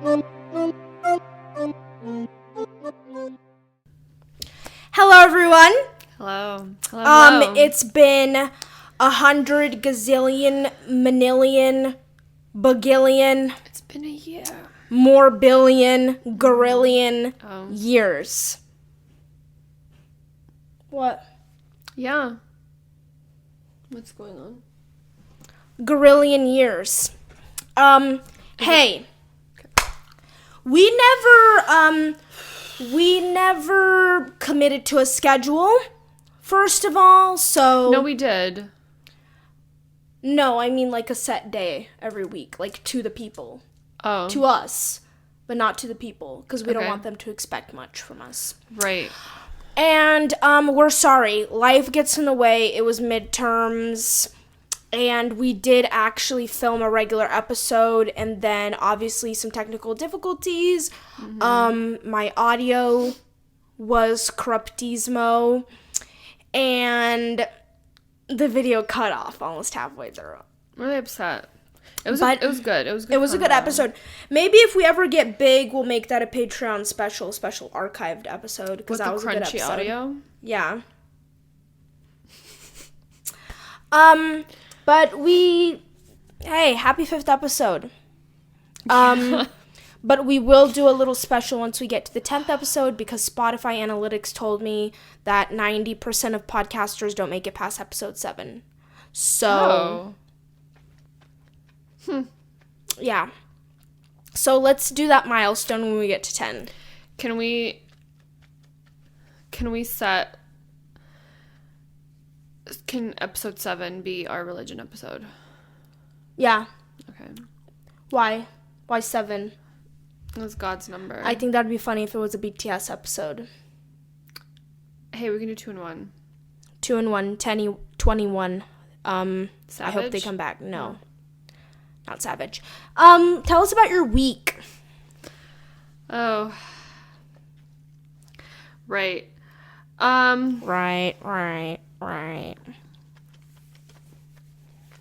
Hello, everyone. Hello. Hello. It's been 100 gazillion, manillion, bagillion. It's been a year. More billion, gorillion years. What? Yeah. What's going on? Gorillion years. Hey. We never committed to a schedule, first of all, so... No, we did. No, I mean like a set day every week, like to the people. Oh. To us, but not to the people, because we don't Okay. want them to expect much from us. Right. And we're sorry. Life gets in the way. It was midterms, and we did actually film a regular episode, and then obviously some technical difficulties. My audio was corruptismo, and the video cut off almost halfway through. Really upset. It was good. It was good. It was a good episode. Maybe if we ever get big, we'll make that a Patreon special archived episode, because that was a good With the episode. crunchy audio? Yeah. But hey, happy 5th episode. But we will do a little special once we get to the 10th episode, because Spotify analytics told me that 90% of podcasters don't make it past episode 7. So, yeah. So let's do that milestone when we get to 10. Can we set... Can episode 7 be our religion episode? Yeah. Okay. Why? Why 7? That's God's number. I think that'd be funny if it was a BTS episode. Hey, we can do 2 in 1. 2 in 1, 21. Savage? I hope they come back. No. Not Savage. Tell us about your week. Oh. Right. Right.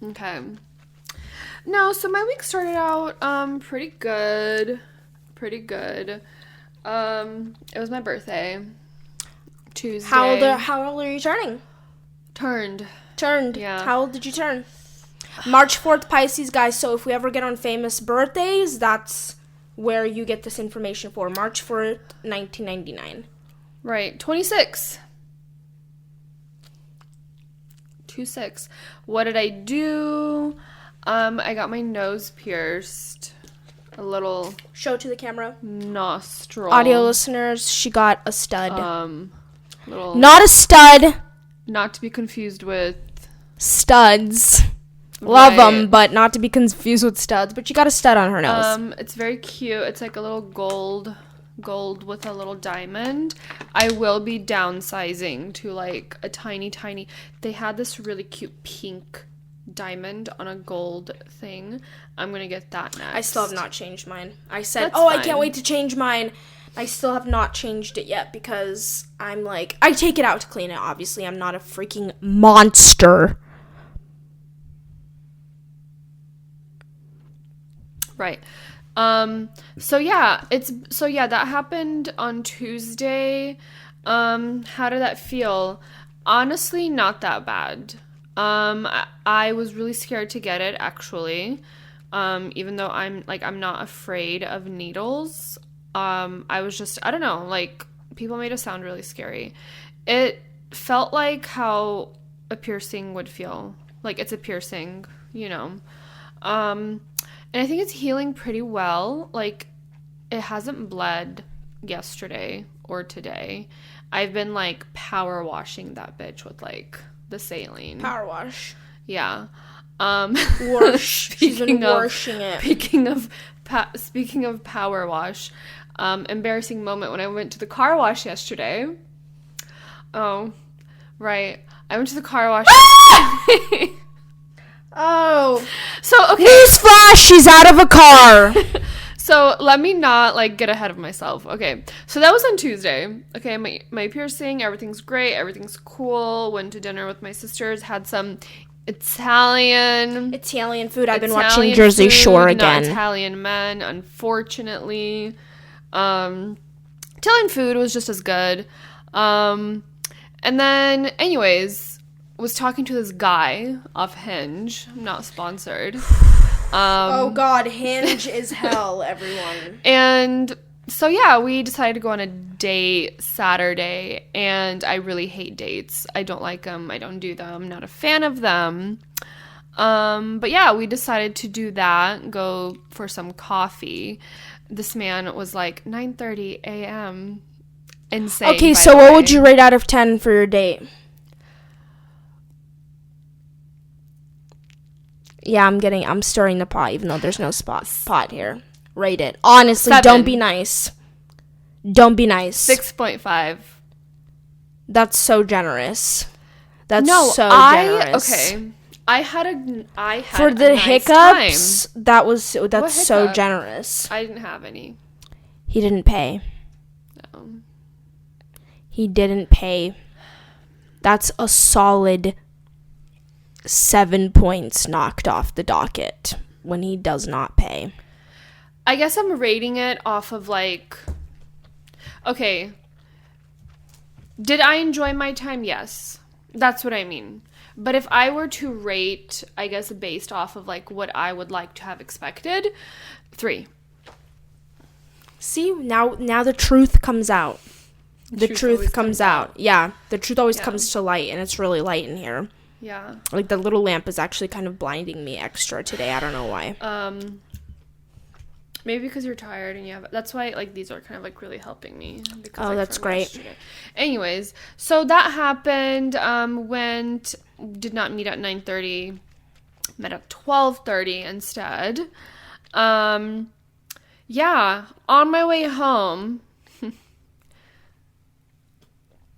Okay. No, so my week started out pretty good. It was my birthday. Tuesday. How old are you turning? Turned. Yeah. How old did you turn? March 4th, Pisces, guys. So if we ever get on famous birthdays, that's where you get this information for. March 4th, 1999. Right. 26. 26. What did I do? I got my nose pierced. A little Show to the camera. nostril. Audio listeners, she got a stud. Little. Not a stud. Not to be confused with Studs. Love Right. them, but not to be confused with studs. But she got a stud on her nose. It's very cute. It's like a little gold with a little diamond. I will be downsizing to like a tiny. They had this really cute pink diamond on a gold thing. I'm gonna get that next. I still have not changed mine. I said, That's I fine. can't wait to change mine. I still have not changed it yet, because I'm like, I take it out to clean it, obviously. I'm not a freaking monster. Right. So yeah, that happened on Tuesday. How did that feel? Honestly, not that bad. I was really scared to get it, actually. Even though I'm not afraid of needles. I was just, I don't know, like, people made it sound really scary. It felt like how a piercing would feel. Like, it's a piercing, you know. And I think it's healing pretty well. Like, it hasn't bled yesterday or today. I've been, like, power washing that bitch with, like, the saline. Power wash. Yeah. Wash. She's been washing it. Speaking of power wash, embarrassing moment when I went to the car wash yesterday. Oh, right. I went to the car wash yesterday. Oh. So, okay. Newsflash, she's out of a car. So let me not like get ahead of myself. Okay, so that was on Tuesday. Okay, my piercing, everything's great, everything's cool. Went to dinner with my sisters, had some Italian food. I've been watching Italian Jersey food, Shore not again. Italian men, unfortunately. Italian food was just as good. And then, anyways, was talking to this guy off Hinge. I'm not sponsored. Oh God, Hinge is hell, everyone. And so, yeah, we decided to go on a date Saturday, and I really hate dates. I don't like them. I don't do them. Not a fan of them. But yeah, we decided to do that, go for some coffee. This man was like 9:30 a.m. Insane. Okay, by so the what way. would you rate out of 10 for your date? Yeah, I'm stirring the pot, even though there's no pot here. Rate it. Honestly, 7. don't be nice. Don't be nice. 6.5. That's so generous. That's No, so generous. okay. I had For a the nice hiccups, time. that's What so hiccup? generous. I didn't have any. He didn't pay. No. He didn't pay. That's a solid 7 points knocked off the docket when he does not pay. I guess I'm rating it off of like, okay, did I enjoy my time? Yes. That's what I mean. But if I were to rate, I guess based off of like what I would like to have expected, 3. See, now the truth comes out. The Truth truth always comes comes out. out. Yeah, the truth always Yeah. comes to light, and it's really light in here. Yeah. Like, the little lamp is actually kind of blinding me extra today. I don't know why. Maybe because you're tired and you have. That's why like these are kind of like really helping me. Because, Oh, like, that's from great. yesterday. Anyways, so that happened. Did not meet at 9:30. Met at 12:30 instead. Yeah. On my way home,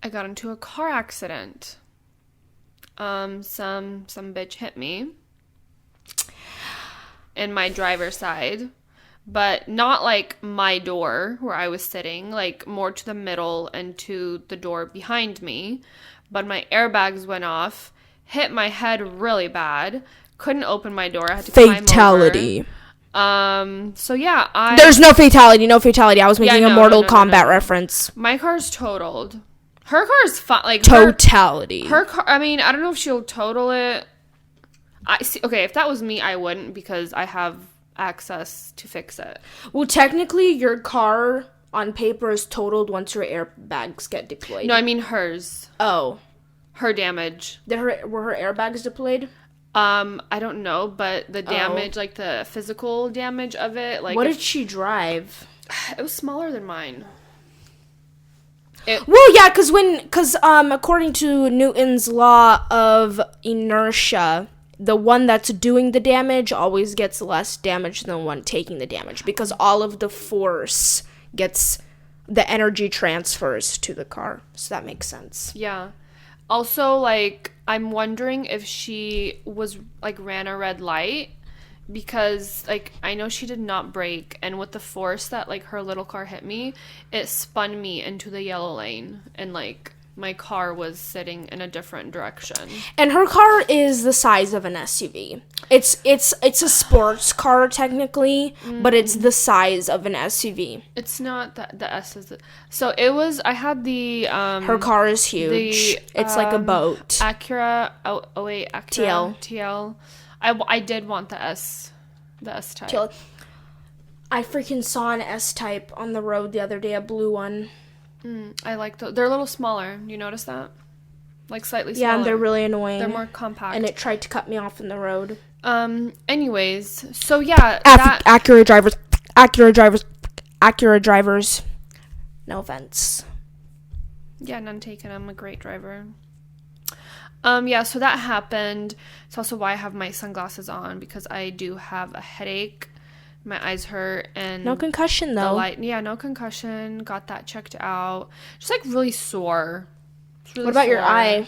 I got into a car accident. Some bitch hit me in my driver's side, but not like my door where I was sitting, like more to the middle and to the door behind me. But my airbags went off, hit my head really bad, couldn't open my door. I had to Fatality. climb over. So yeah, There's no fatality. No fatality. I was making a no, Mortal no, no, Kombat no. reference. My car's totaled. Her car is fine. Like Totality. her car. I mean, I don't know if she'll total it. I see. Okay, if that was me, I wouldn't because I have access to fix it. Well, technically, your car on paper is totaled once your airbags get deployed. No, I mean hers. Oh, Her damage. were her airbags deployed? I don't know, but the damage, like the physical damage of it, like What did she drive? it was smaller than mine. Well, yeah, because according to Newton's law of inertia, the one that's doing the damage always gets less damage than the one taking the damage because all of the force gets the energy transfers to the car. So that makes sense. Yeah. Also, like, I'm wondering if she was, like, ran a red light because, like, I know she did not brake, and with the force that, like, her little car hit me, it spun me into the yellow lane, and, like, my car was sitting in a different direction. And her car is the size of an SUV. It's a sports car technically, but it's the size of an SUV. It's not that the S is... So, it was... I had the... Her car is huge. It's like a boat. Acura... Oh, wait. Acura... TL. TL. I did want the S type. I freaking saw an S-Type on the road the other day, a blue one. I like those. They're a little smaller. You notice that? Like slightly smaller. Yeah, and they're really annoying. They're more compact. And it tried to cut me off in the road. Anyways, so yeah, Acura drivers. No offense. Yeah, none taken. I'm a great driver. Yeah, so that happened. It's also why I have my sunglasses on because I do have a headache. My eyes hurt and No concussion though. No concussion. Got that checked out. Just like really sore. Really What about your sore. eye?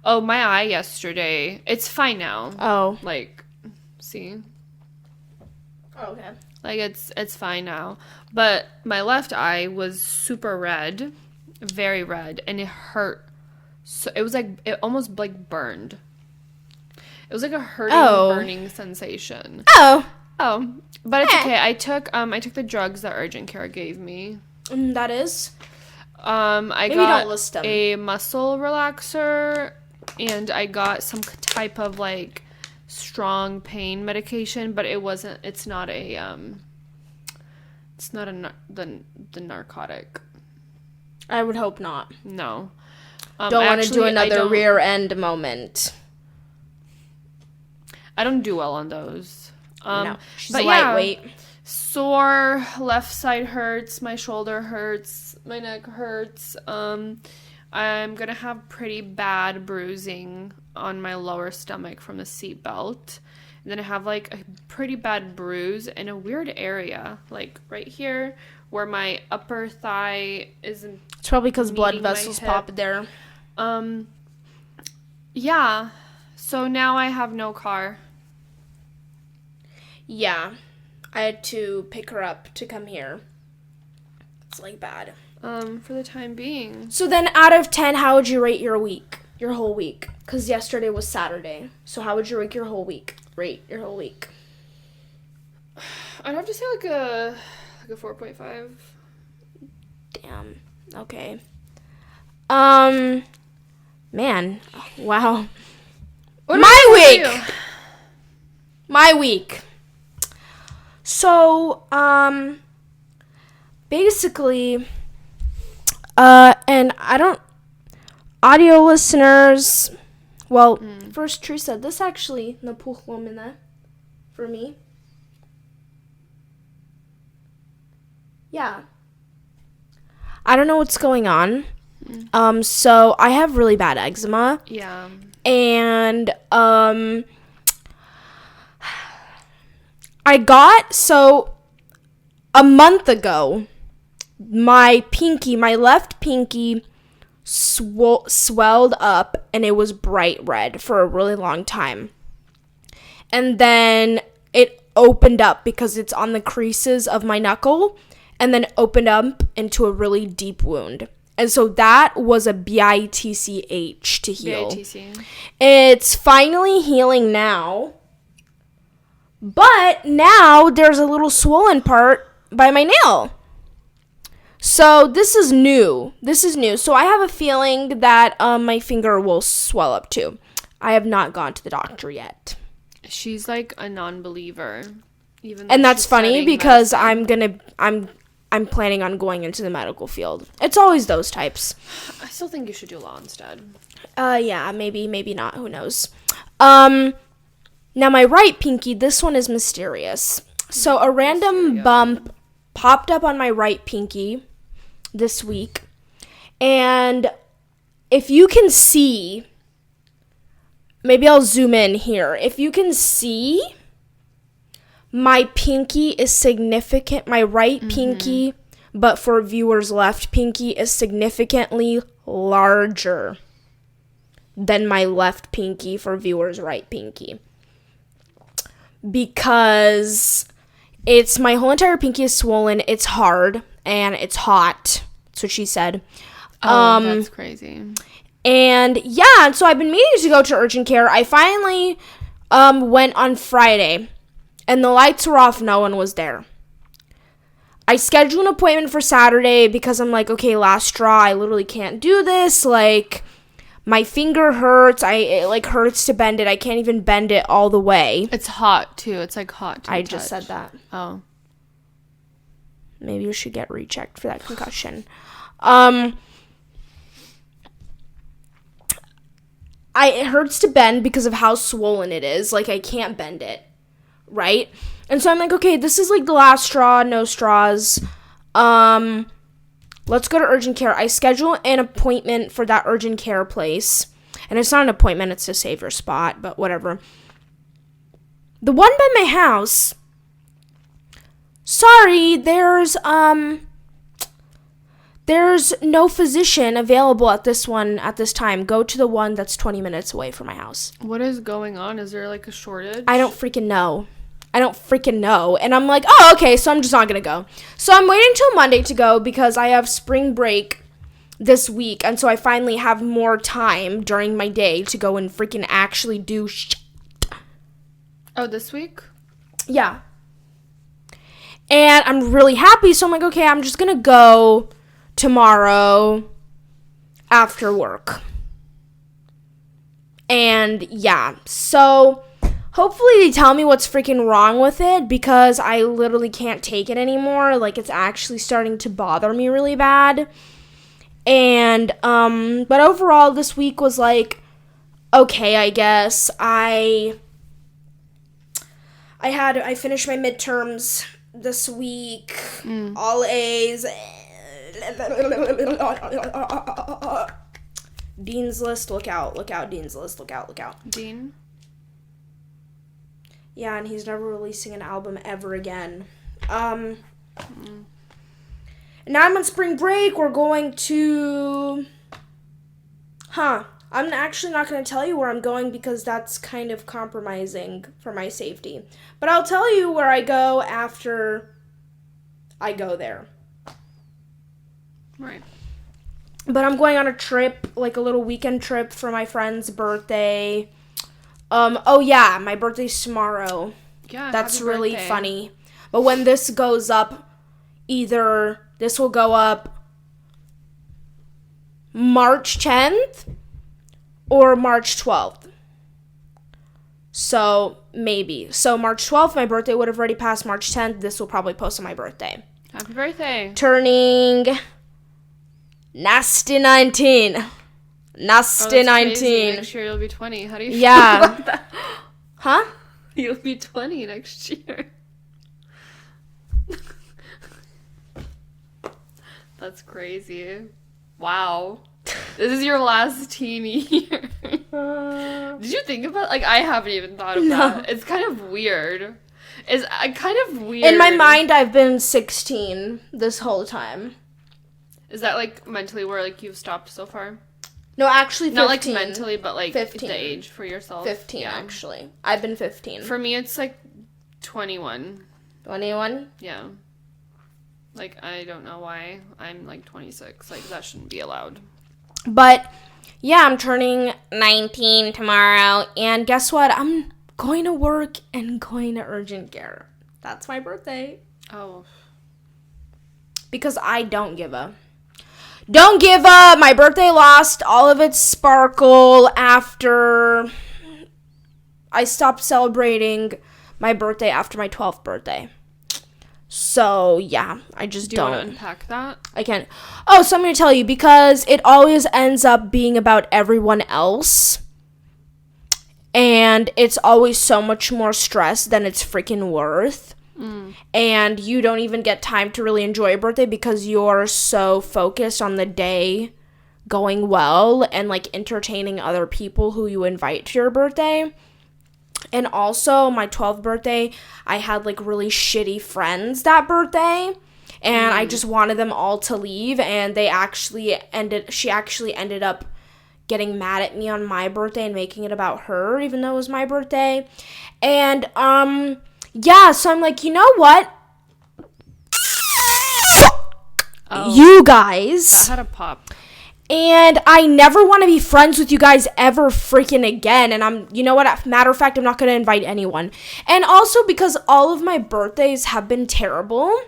Oh, my eye yesterday. It's fine now. Oh. Like, see? Oh, okay. Like it's fine now. But my left eye was super red, very red, and it hurt. So it was like it almost like burned. It was like a hurting, burning sensation. Oh, But it's okay. I took the drugs that urgent care gave me. That is. I Maybe got don't list them. a muscle relaxer, and I got some type of like strong pain medication, but it's not the narcotic. I would hope not. No. Don't want to do another rear end moment. I don't do well on those. No, she's lightweight. Sore, left side hurts, my shoulder hurts, my neck hurts. I'm gonna have pretty bad bruising on my lower stomach from the seatbelt. And then I have like a pretty bad bruise in a weird area, like right here where my upper thigh isn't. It's probably because blood vessels popped there. Yeah. So now I have no car. Yeah. I had to pick her up to come here. It's like bad. For the time being. So then out of 10, how would you rate your week? Your whole week? Because yesterday was Saturday. So how would you rate your whole week? I'd have to say like a 4.5. Damn. Okay. Man. Wow. My week. So, basically, and I don't, audio listeners, well, first Teresa, this actually, napuhlom in that for me. Yeah. I don't know what's going on. So I have really bad eczema. Yeah. And, a month ago, my left pinky swelled up and it was bright red for a really long time. And then it opened up because it's on the creases of my knuckle and then opened up into a really deep wound. And so that was a BITCH to heal. BITC. It's finally healing now. But now there's a little swollen part by my nail. So this is new. So I have a feeling that my finger will swell up too. I have not gone to the doctor yet. She's like a non-believer. And that's funny because medicine. I'm planning on going into the medical field. It's always those types. I still think you should do law instead. Yeah, maybe not. Who knows? Now my right pinky, this one is mysterious. So a random bump popped up on my right pinky this week. And if you can see, maybe I'll zoom in here. If you can see, my pinky is significant. My right pinky, but for viewers' left pinky, is significantly larger than my left pinky for viewers' right pinky. Because my whole entire pinky is swollen, it's hard, and it's hot. That's what she said. That's crazy. And yeah, so I've been meaning to go to urgent care. I finally went on Friday, and the lights were off, no one was there. I scheduled an appointment for Saturday because I'm like, okay, last straw, I literally can't do this, like, my finger hurts. It hurts to bend it. I can't even bend it all the way. It's hot, too. It's, like, hot to I touch. just said that. Oh. Maybe you should get rechecked for that concussion. It hurts to bend because of how swollen it is. Like, I can't bend it. Right? And so I'm like, okay, this is, like, the last straw. No straws. Let's go to urgent care. I schedule an appointment for that urgent care place. And it's not an appointment, it's to save your spot, but whatever. The one by my house, sorry, there's no physician available at this time. Go to the one that's 20 minutes away from my house. What is going on? Is there, like, a shortage? I don't freaking know. And I'm like, oh, okay, so I'm just not going to go. So I'm waiting till Monday to go because I have spring break this week. And so I finally have more time during my day to go and freaking actually do shit. Oh, this week? Yeah. And I'm really happy, so I'm like, okay, I'm just gonna go tomorrow after work. And yeah, so hopefully they tell me what's freaking wrong with it, because I literally can't take it anymore. Like, it's actually starting to bother me really bad. And but overall this week was like okay, I guess. I finished my midterms this week. All A's. Dean's List, look out, Dean's List, look out. Dean? Yeah, and he's never releasing an album ever again. Now I'm on spring break. We're going to... I'm actually not going to tell you where I'm going because that's kind of compromising for my safety. But I'll tell you where I go after I go there. Right. But I'm going on a trip, like a little weekend trip for my friend's birthday. Oh yeah, my birthday's tomorrow. Yeah, that's happy really birthday. funny. But when this goes up, either this will go up March 10th or March 12th. So maybe. So March 12th, my birthday would have already passed. March 10th, this will probably post on my birthday. Happy birthday. Turning nasty 19. Nasty Oh, 19. crazy. Next year you'll be 20. How do you feel Yeah. about that? Huh? You'll be 20 next year. That's crazy. Wow. This is your last teen year. Did you think about, like, I haven't even thought of that. It's kind of weird. It's kind of weird. In my mind, I've been 16 this whole time. Is that, like, mentally where, like, you've stopped so far? No, actually 15. Not, like, mentally, but, like, 15. the age for yourself. 15, Yeah. actually. I've been 15. For me, it's, like, 21. 21? Yeah. Like, I don't know why I'm, like, 26. Like, that shouldn't be allowed. But, yeah, I'm turning 19 tomorrow. And guess what? I'm going to work and going to urgent care. That's my birthday. Oh. Because I don't give up. Don't give up! My birthday lost all of its sparkle after I stopped celebrating my birthday after my 12th birthday. So, yeah, I just Do you want don't. to unpack that? I can't. Oh, so I'm going to tell you, because it always ends up being about everyone else. And it's always so much more stress than it's freaking worth. And you don't even get time to really enjoy your birthday because you're so focused on the day going well and, like, entertaining other people who you invite to your birthday. And also, my 12th birthday, I had, like, really shitty friends that birthday. And I just wanted them all to leave. And she actually ended up getting mad at me on my birthday and making it about her, even though it was my birthday. And, yeah, so I'm like, you know what? Oh, You guys. that had a pop. And I never want to be friends with you guys ever freaking again. And you know what? Matter of fact, I'm not going to invite anyone. And also because all of my birthdays have been terrible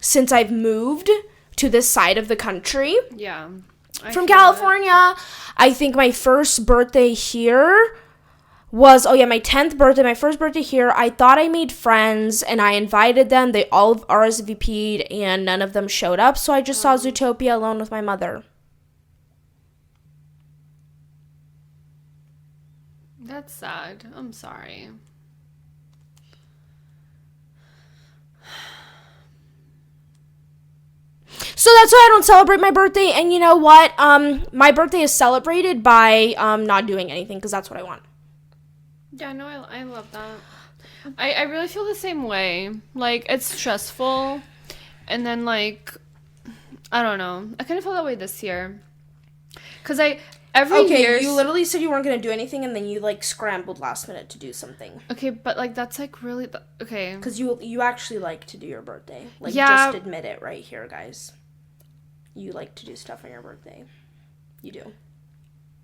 since I've moved to this side of the country. Yeah. From California. I think my first birthday here was, my 10th birthday, my first birthday here. I thought I made friends and I invited them. They all RSVP'd and none of them showed up. So I just saw Zootopia alone with my mother. That's sad. I'm sorry. So that's why I don't celebrate my birthday. And you know what? My birthday is celebrated by not doing anything because that's what I want. Yeah, no, I love that. I really feel the same way. Like, it's stressful. And then, like, I don't know. I kind of feel that way this year. Because every year... you literally said you weren't going to do anything and then you, like, scrambled last minute to do something. Okay, but, like, that's, like, really... Okay. Because you actually like to do your birthday. Like, Yeah. just admit it right here, guys. You like to do stuff on your birthday. You do.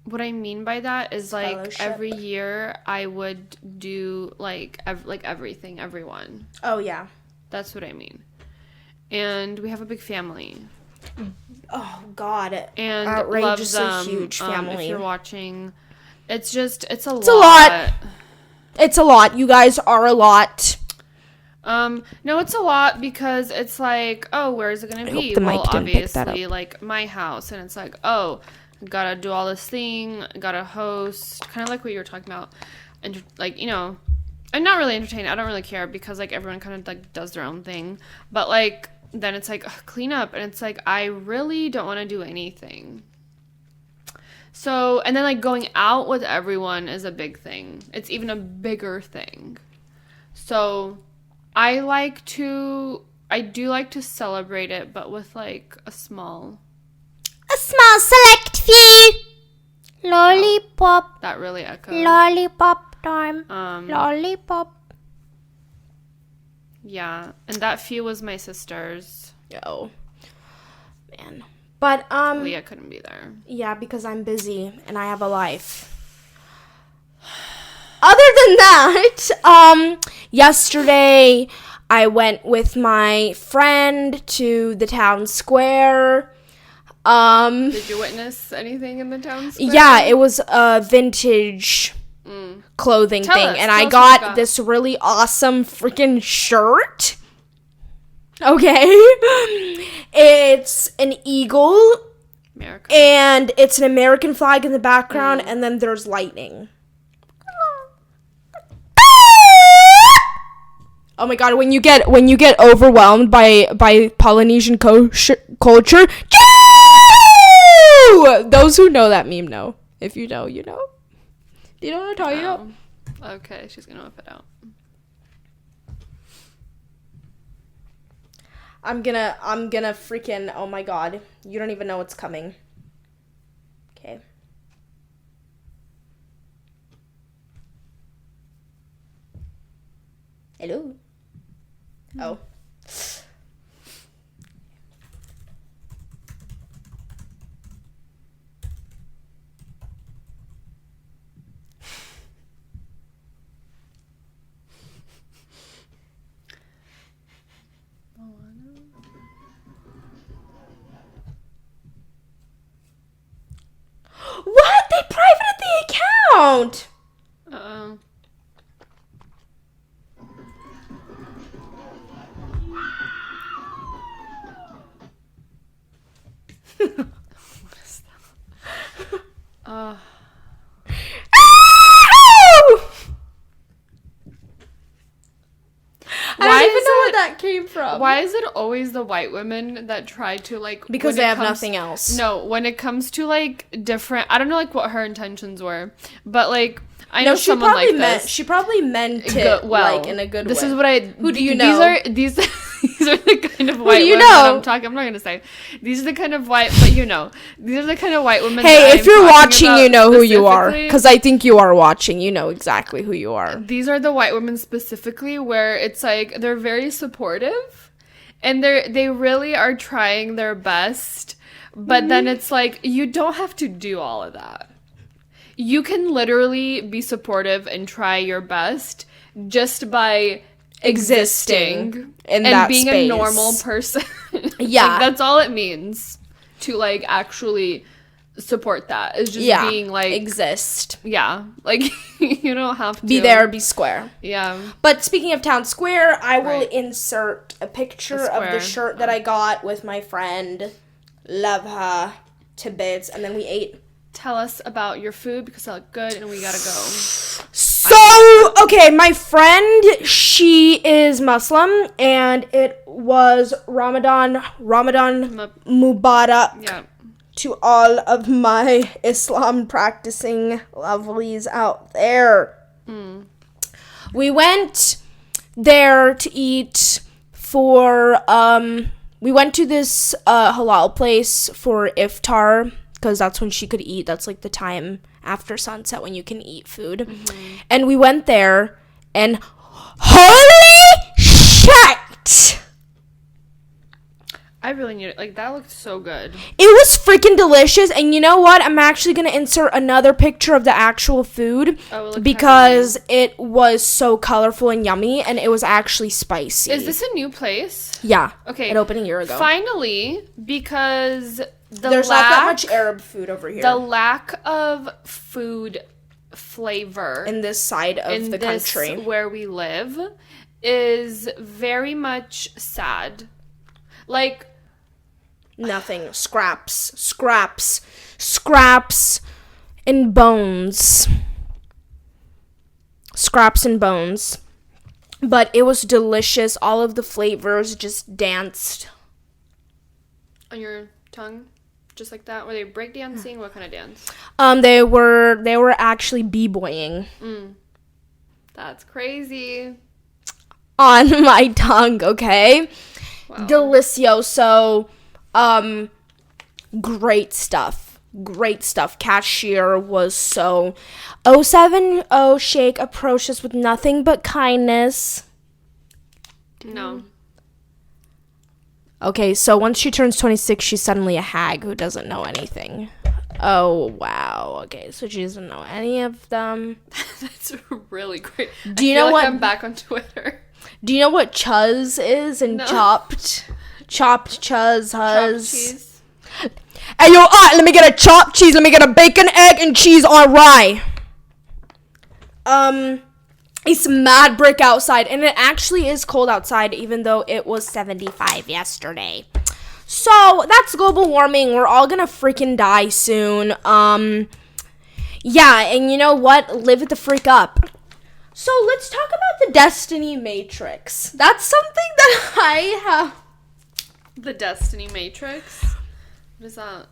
What I mean by that is, like, Fellowship. every year I would do, like, everything, everyone. Oh, yeah. That's what I mean. And we have a big family. Oh, God. And Outrageously love them. huge family. If you're watching, it's a lot. It's a lot. It's a lot. You guys are a lot. No, it's a lot because it's like, oh, where is it going to be? The mic didn't pick that obviously, like, my house. And it's like, oh, gotta do all this thing, gotta host, kind of like what you were talking about. And, like, you know, I'm not really entertained. I don't really care because, like, everyone kind of, like, does their own thing. But, like, then it's like, clean up. And it's like, I really don't want to do anything. So, and then, like, going out with everyone is a big thing. It's even a bigger thing. So, I do like to celebrate it, but with, like, a small select few. Lollipop. That really echoed. Lollipop time. Lollipop. Yeah, and that few was my sister's. Oh, man. But, Leah couldn't be there. Yeah, because I'm busy and I have a life. Other than that, yesterday I went with my friend to the town square. Did you witness anything in the town square? Yeah, it was a vintage clothing thing. And I got this really awesome freaking shirt. Okay. It's an eagle. America. And it's an American flag in the background, and then there's lightning. Oh my god, when you get overwhelmed by Polynesian culture, those who know that meme know. If you know, you know. Do you know what I'm talking about? Okay, she's gonna whip it out. I'm gonna freaking, oh my god. You don't even know what's coming. Okay. Hello. Oh. What? They privated the account! Uh-oh. What is that? I don't even know where that came from. Why is it always the white women that try to, like... Because they have nothing else. No, when it comes to, like, different... I don't know, like, what her intentions were. But, like, I know someone like this. She probably meant it, like, in a good way. This is what I... Who do you know? These are the kind of white women that I'm talking... I'm not going to say. These are the kind of white... But, you know. These are the kind of white women Hey, if you're watching, you know who you are. Because I think you are watching. You know exactly who you are. These are the white women specifically where it's like... They're very supportive. And they really are trying their best. But then it's like... You don't have to do all of that. You can literally be supportive and try your best just by existing in that being space. A normal person. Yeah. Like, that's all it means to, like, actually support that. Is just being, like... exist. Yeah. Like, you don't have to... Be there, be square. Yeah. But speaking of town square, I will insert a picture of the shirt that I got with my friend. Love her to bits. And then we ate... Tell us about your food because it looked good and we gotta go. So, okay, my friend, she is Muslim and it was Ramadan Mubarak to all of my Islam practicing lovelies out there. We went there to eat for, we went to this halal place for iftar. Because that's when she could eat. That's like the time after sunset when you can eat food. And we went there and holy shit! I really need it. Like, that looked so good. It was freaking delicious. And you know what? I'm actually going to insert another picture of the actual food because it was so colorful and yummy, and it was actually spicy. Is this a new place? Yeah. Okay. It opened a year ago. Finally, because there's not that much Arab food over here. The lack of food flavor in this side of the country where we live is very much sad. Like, nothing. Scraps and bones. Scraps and bones. But it was delicious. All of the flavors just danced on your tongue, just like that. Were they breakdancing? What kind of dance? They were actually b-boying. That's crazy. On my tongue, okay? Wow. Delicioso. Great stuff. Cashier was so 070 Shake approached us with nothing but kindness. No. Okay, so once she turns 26, she's suddenly a hag who doesn't know anything. Oh, wow. Okay, so she doesn't know any of them. That's really great. Do you know what? I'm back on Twitter. Do you know what chuz is and chopped? Chopped chuz, huz. Chopped cheese. Hey, yo, let me get a chopped cheese. Let me get a bacon, egg, and cheese on rye. It's mad brick outside, and it actually is cold outside, even though it was 75 yesterday. So, that's global warming. We're all gonna freaking die soon. Yeah, and you know what? Live it the freak up. So, let's talk about the Destiny Matrix. That's something that I have. The Destiny Matrix? What is that?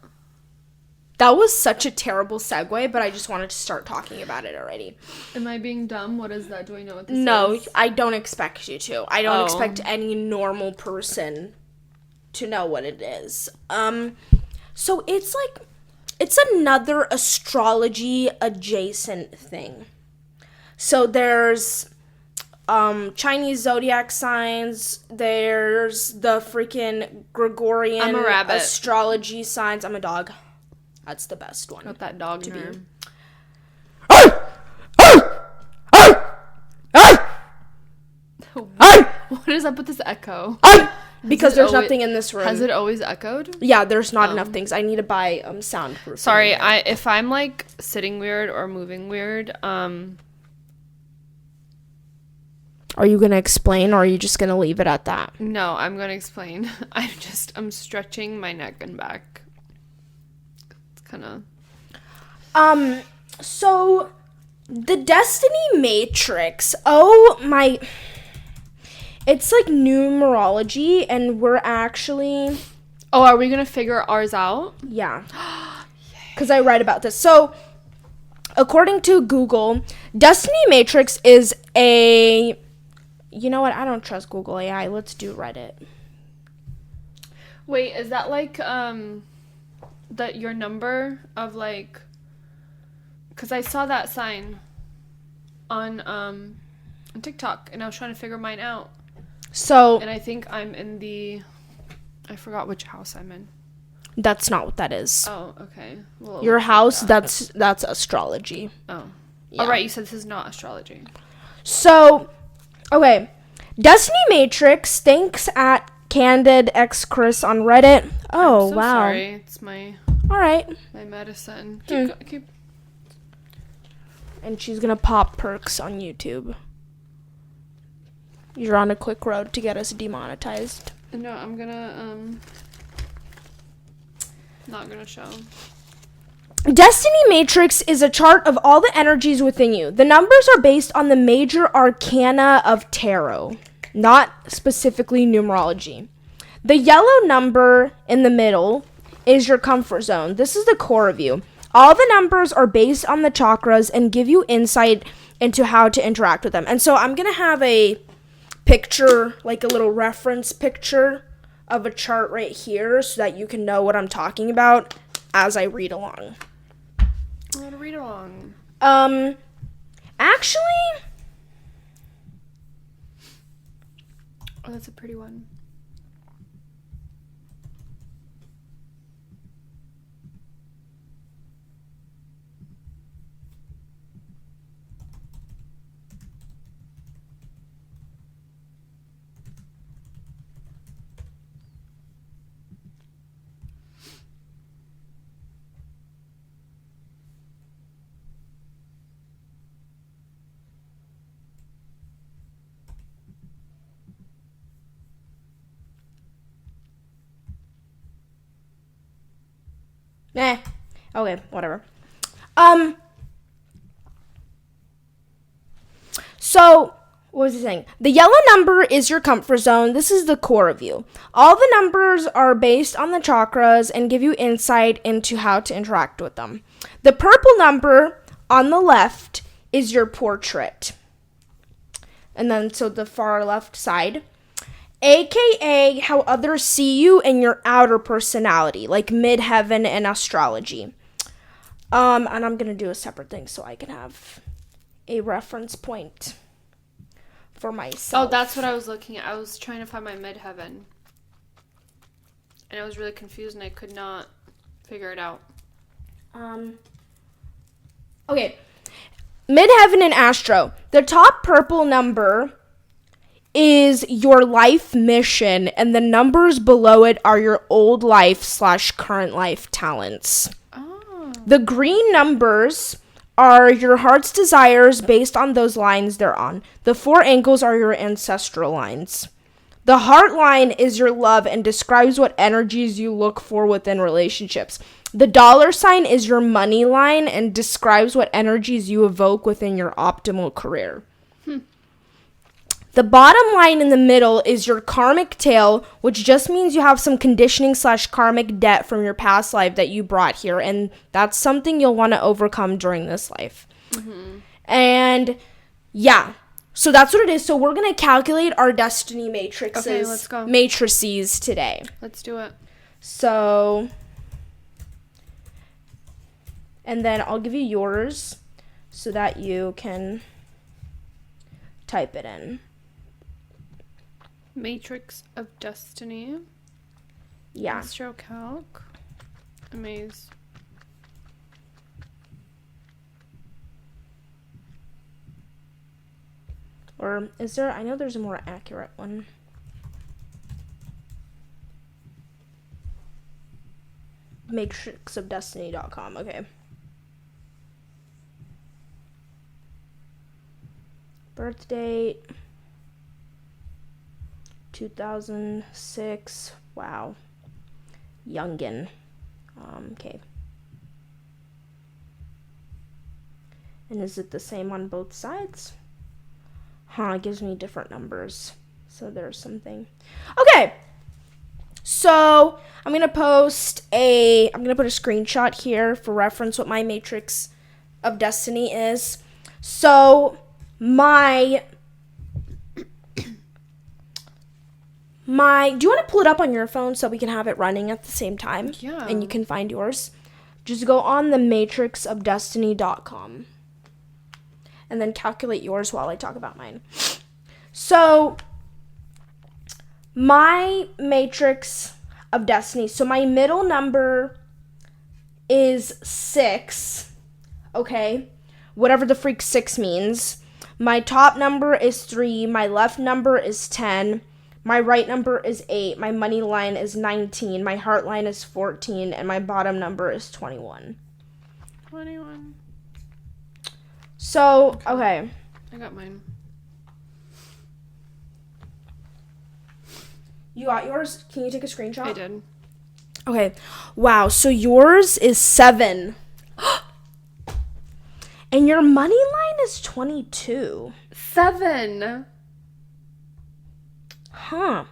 That was such a terrible segue, but I just wanted to start talking about it already. Am I being dumb? What is that? Do I know what this is? No, I don't expect you to. I don't expect any normal person to know what it is. So it's another astrology adjacent thing. So there's Chinese zodiac signs, there's the freaking Gregorian astrology signs. I'm a dog. That's the best one. Got that dog to be. What is up with this echo? Because there's nothing in this room. Has it always echoed? Yeah, there's not enough things. I need to buy soundproof. Sorry, if I'm like sitting weird or moving weird, Are you gonna explain, or are you just gonna leave it at that? No, I'm gonna explain. I'm stretching my neck and back. It's kind of. So the Destiny Matrix. Oh my. It's like numerology, and we're actually. Oh, are we gonna figure ours out? Yeah. Because I read about this. So, according to Google, Destiny Matrix is a. You know what? I don't trust Google AI. Let's do Reddit. Wait, is that like that your number of like? Because I saw that sign on TikTok, and I was trying to figure mine out. So. And I think I'm in the. I forgot which house I'm in. That's not what that is. Oh, okay. Well, your house. That's astrology. Oh. Yeah. All right. You said this is not astrology. So. Okay, Destiny Matrix, thanks at Candid X Chris on Reddit. Oh, I'm so wow. Sorry, it's my. All right. My medicine. Keep. And she's gonna pop perks on YouTube. You're on a quick road to get us demonetized. No, I'm gonna not gonna show. Destiny Matrix is a chart of all the energies within you. The numbers are based on the major arcana of tarot, not specifically numerology. The yellow number in the middle is your comfort zone. This is the core of you. All the numbers are based on the chakras and give you insight into how to interact with them. And so I'm going to have a picture, like a little reference picture of a chart right here so that you can know what I'm talking about as I read along. I want to read along. Actually. Oh, that's a pretty one. Okay, whatever. So, what was he saying? The yellow number is your comfort zone. This is the core of you. All the numbers are based on the chakras and give you insight into how to interact with them. The purple number on the left is your portrait. And then, so the far left side, aka how others see you and your outer personality, like midheaven and astrology. And I'm going to do a separate thing so I can have a reference point for myself. Oh, that's what I was looking at. I was trying to find my midheaven. And I was really confused and I could not figure it out. Okay. Midheaven and Astro. The top purple number is your life mission, and the numbers below it are your old life / current life talents. Oh. The green numbers are your heart's desires based on those lines they're on. The 4 angles are your ancestral lines. The heart line is your love and describes what energies you look for within relationships. The dollar sign is your money line and describes what energies you evoke within your optimal career. The bottom line in the middle is your karmic tail, which just means you have some conditioning / karmic debt from your past life that you brought here. And that's something you'll want to overcome during this life. Mm-hmm. And yeah, so that's what it is. So we're going to calculate our destiny matrices, okay, let's go. Matrices today. Let's do it. So, and then I'll give you yours so that you can type it in. Matrix of Destiny. Yeah. AstroCalc. Amaze. Or is there, I know there's a more accurate one. Matrixofdestiny.com, okay. Birth date. 2006. Wow. Youngin. Okay. And is it the same on both sides? It gives me different numbers. So there's something. Okay. So I'm going to put a screenshot here for reference what my Matrix of Destiny is. So do you want to pull it up on your phone so we can have it running at the same time? Yeah. And you can find yours. Just go on the matrixofdestiny.com. And then calculate yours while I talk about mine. So, my Matrix of Destiny. So, my middle number is 6. Okay? Whatever the freak 6 means. My top number is 3. My left number is 10. My right number is 8. My money line is 19. My heart line is 14. And my bottom number is 21. 21. So, okay. I got mine. You got yours? Can you take a screenshot? I did. Okay. Wow. So yours is 7. And your money line is 22. 7. Huh.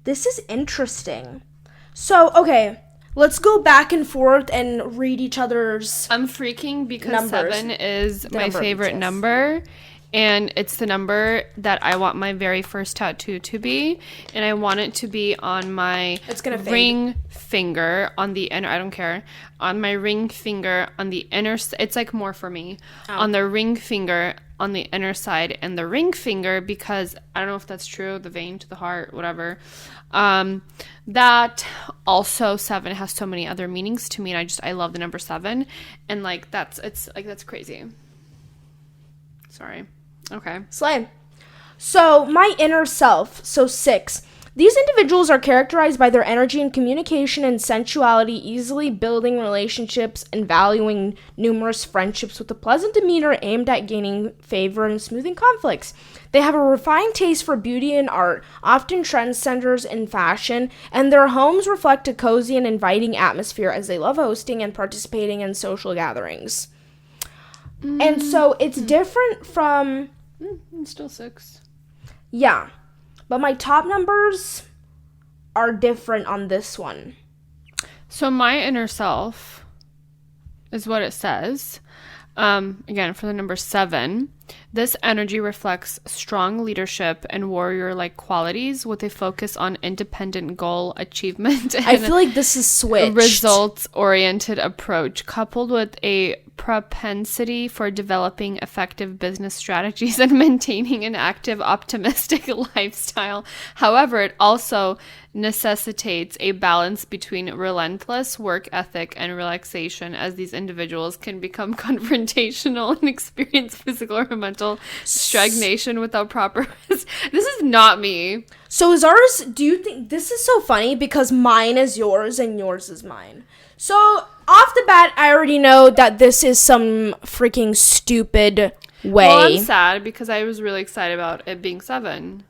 This is interesting. So, okay. Let's go back and forth and read each other's I'm freaking because numbers. 7 is my number favorite BTS. number. And it's the number that I want my very first tattoo to be. And I want it to be on my ring finger on the inner, I don't care, on my ring finger on the inner, it's like more for me, on the ring finger on the inner side and the ring finger, because I don't know if that's true, the vein to the heart, whatever. That also 7 has so many other meanings to me. And I love the number 7. And like, that's crazy. Sorry. Okay. Slay. So, my inner self, so 6. These individuals are characterized by their energy and communication and sensuality, easily building relationships and valuing numerous friendships with a pleasant demeanor aimed at gaining favor and smoothing conflicts. They have a refined taste for beauty and art, often trendsetters in fashion, and their homes reflect a cozy and inviting atmosphere as they love hosting and participating in social gatherings. And so it's different from... It's still 6. Yeah. But my top numbers are different on this one. So my inner self is what it says. Again, for the number 7, this energy reflects strong leadership and warrior-like qualities with a focus on independent goal achievement and I feel like this is switched. results-oriented approach, coupled with a propensity for developing effective business strategies and maintaining an active, optimistic lifestyle. However, it also necessitates a balance between relentless work ethic and relaxation, as these individuals can become confrontational and experience physical or mental stagnation without proper rest. This is not me. So is ours, do you think, this is so funny because mine is yours and yours is mine. So off the bat, I already know that this is some freaking stupid way. Well, I'm sad because I was really excited about it being 7.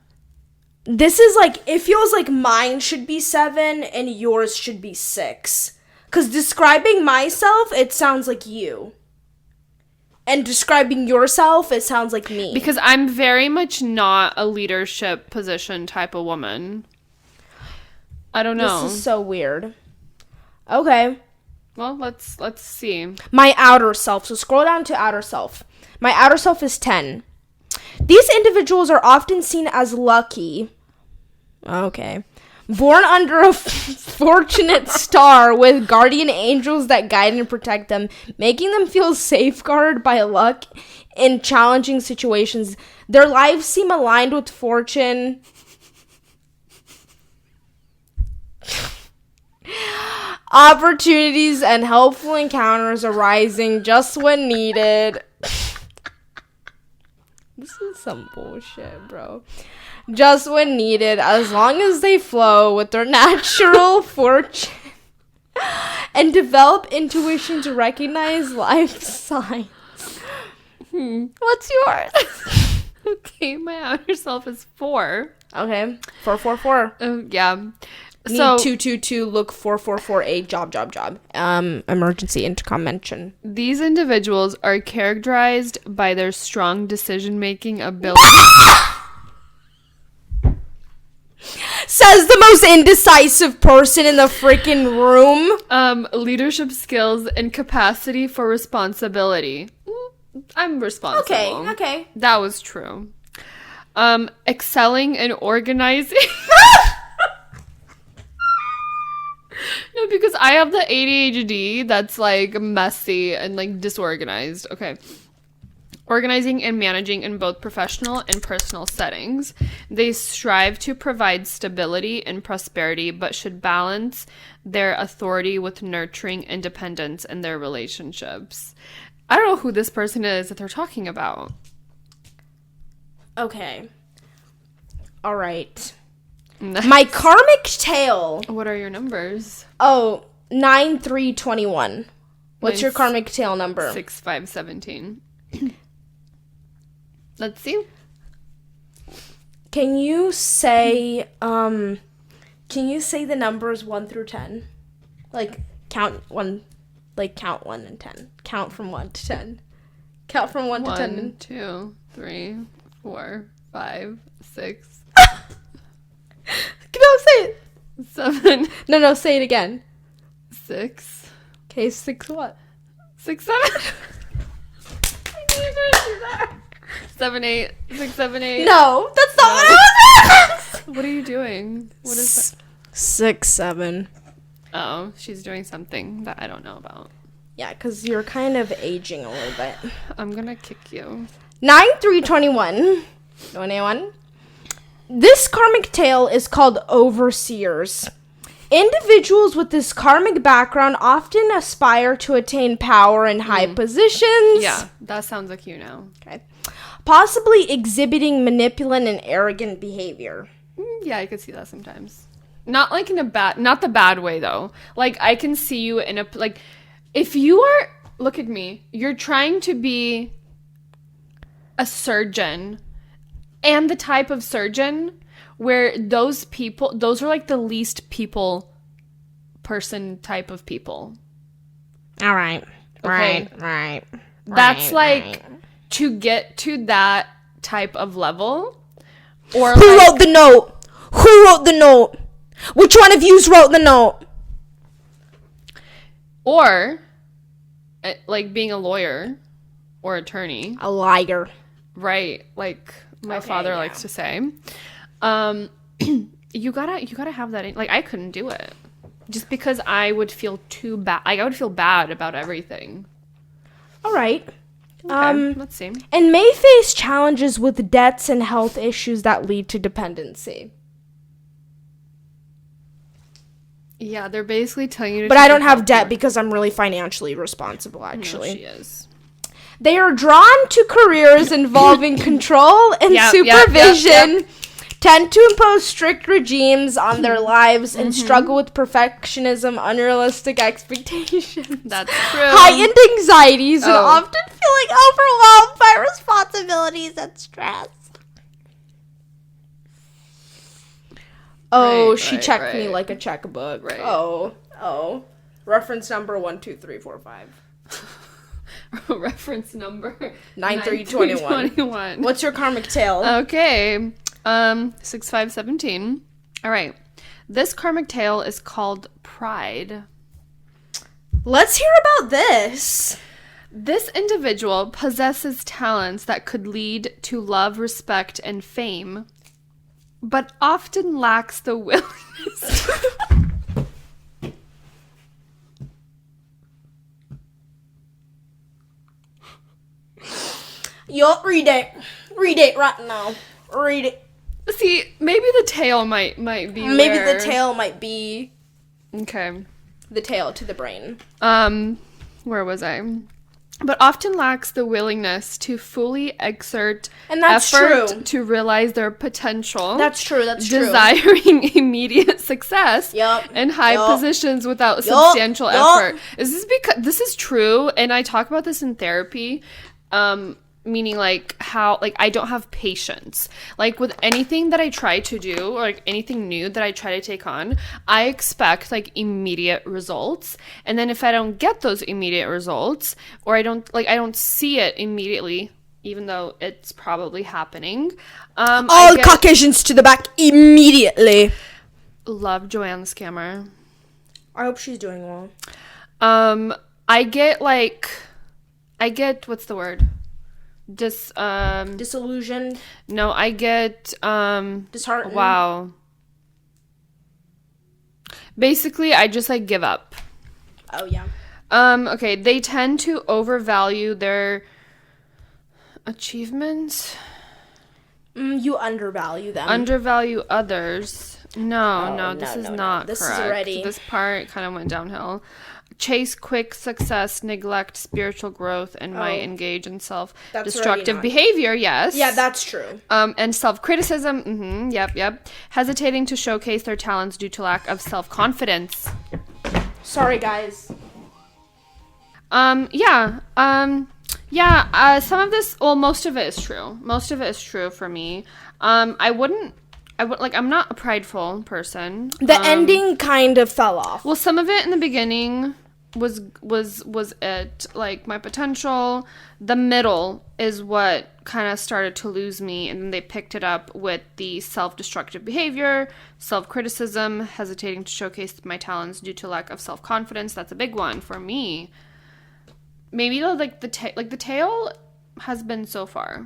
This is like, it feels like mine should be 7 and yours should be 6. Because describing myself, it sounds like you. And describing yourself, it sounds like me. Because I'm very much not a leadership position type of woman. I don't know. This is so weird. Okay. Well, let's see. My outer self. So scroll down to outer self. My outer self is 10. These individuals are often seen as lucky. Okay. Born under a fortunate star with guardian angels that guide and protect them, making them feel safeguarded by luck in challenging situations. Their lives seem aligned with fortune. Opportunities and helpful encounters arising just when needed. This is some bullshit, bro. Just when needed, as long as they flow with their natural fortune and develop intuition to recognize life signs. What's yours? Okay, my outer self is 4. Okay, 444. Yeah. Need So 222 look 4448 job. Emergency intercom mention. these individuals are characterized by their strong decision-making ability. Says the most indecisive person in the freaking room. Leadership skills and capacity for responsibility. I'm responsible. Okay. That was true. Excelling in organizing. No, because I have the ADHD that's like messy and like disorganized. Okay. Organizing and managing in both professional and personal settings. They strive to provide stability and prosperity, but should balance their authority with nurturing independence in their relationships. I don't know who this person is that they're talking about. Okay. All right. My karmic tail. What are your numbers? Oh, 9321. What's your Mine's karmic tail number? 6517. Let's see. Can you say the numbers 1 through 10? Like count 1 and 10. Count from 1 to 10. Count from 1 to 10. 1, 2, 3, 4, 5, 6. No, say it. 7. No, say it again. 6. Okay, 6 what? 6, 7. I knew you were gonna do that. 7, 8. 6, 7, 8. No, that's not what I was. What are you doing? What is that? 6, 7. Oh, she's doing something that I don't know about. Yeah, because you're kind of aging a little bit. I'm gonna kick you. 9321. 21. This karmic tail is called overseers. Individuals with this karmic background often aspire to attain power in high positions. Yeah, that sounds like you now. Okay. Possibly exhibiting manipulative and arrogant behavior. Yeah, I could see that sometimes. Not like in a bad, not the bad way though. Like I can see you in a, like, if you are, look at me, you're trying to be a surgeon And the type of surgeon where those are like the least person type of people. All right. Okay. Right. That's like to get to that type of level. Or who wrote the note? Who wrote the note? Which one of yous wrote the note? Or like being a lawyer or attorney. A liar. Right. Like my father likes to say. You gotta have that. Like I couldn't do it. Just because I would feel too bad. Like, I would feel bad about everything. All right. Okay, let's see. And may face challenges with debts and health issues that lead to dependency. Yeah, they're basically telling you to. But I don't have debt because I'm really financially responsible, actually. No, she is. They are drawn to careers involving control and supervision, tend to impose strict regimes on their lives, and struggle with perfectionism, unrealistic expectations. That's true. Heightened anxieties and often feeling overwhelmed by responsibilities and stress. Oh, she checked me like a checkbook. Right. Oh. Reference number 12345. Reference number 9321. What's your karmic tale? Okay. 6517. All right. This karmic tale is called Pride. Let's hear about this. This individual possesses talents that could lead to love, respect, and fame, but often lacks the willingness. Yo, read it. Read it right now. Read it. See, maybe the tail might be Maybe the tail might be... Okay. The tail to the brain. Where was I? But often lacks the willingness to fully exert and that's effort true. To realize their potential. That's true. Desiring immediate success and high positions without substantial effort. Is this because this is true? And I talk about this in therapy. Meaning like how like I don't have patience. Like with anything that I try to do or like anything new that I try to take on, I expect like immediate results. And then if I don't get those immediate results or I don't see it immediately, even though it's probably happening. All Caucasians to the back immediately. Love Joanne the Scammer. I hope she's doing well. I get what's the word? Disillusioned. No, I get disheartened. Wow. Basically, I just like give up. Oh yeah. Okay, they tend to overvalue their achievements. You undervalue them. Undervalue others. No, this is not this correct. Is already... This part kind of went downhill. Chase quick success, neglect spiritual growth, and might engage in self-destructive behavior. Yes. Yeah, that's true. And self-criticism. Yep. Hesitating to showcase their talents due to lack of self-confidence. Sorry, guys. Some of this, well, most of it is true. Most of it is true for me. I'm not a prideful person. The ending kind of fell off. Well, some of it in the beginning was it, like, my potential. The middle is what kind of started to lose me, and then they picked it up with the self-destructive behavior, self-criticism, hesitating to showcase my talents due to lack of self-confidence. That's a big one for me. Maybe, the tail has been so far.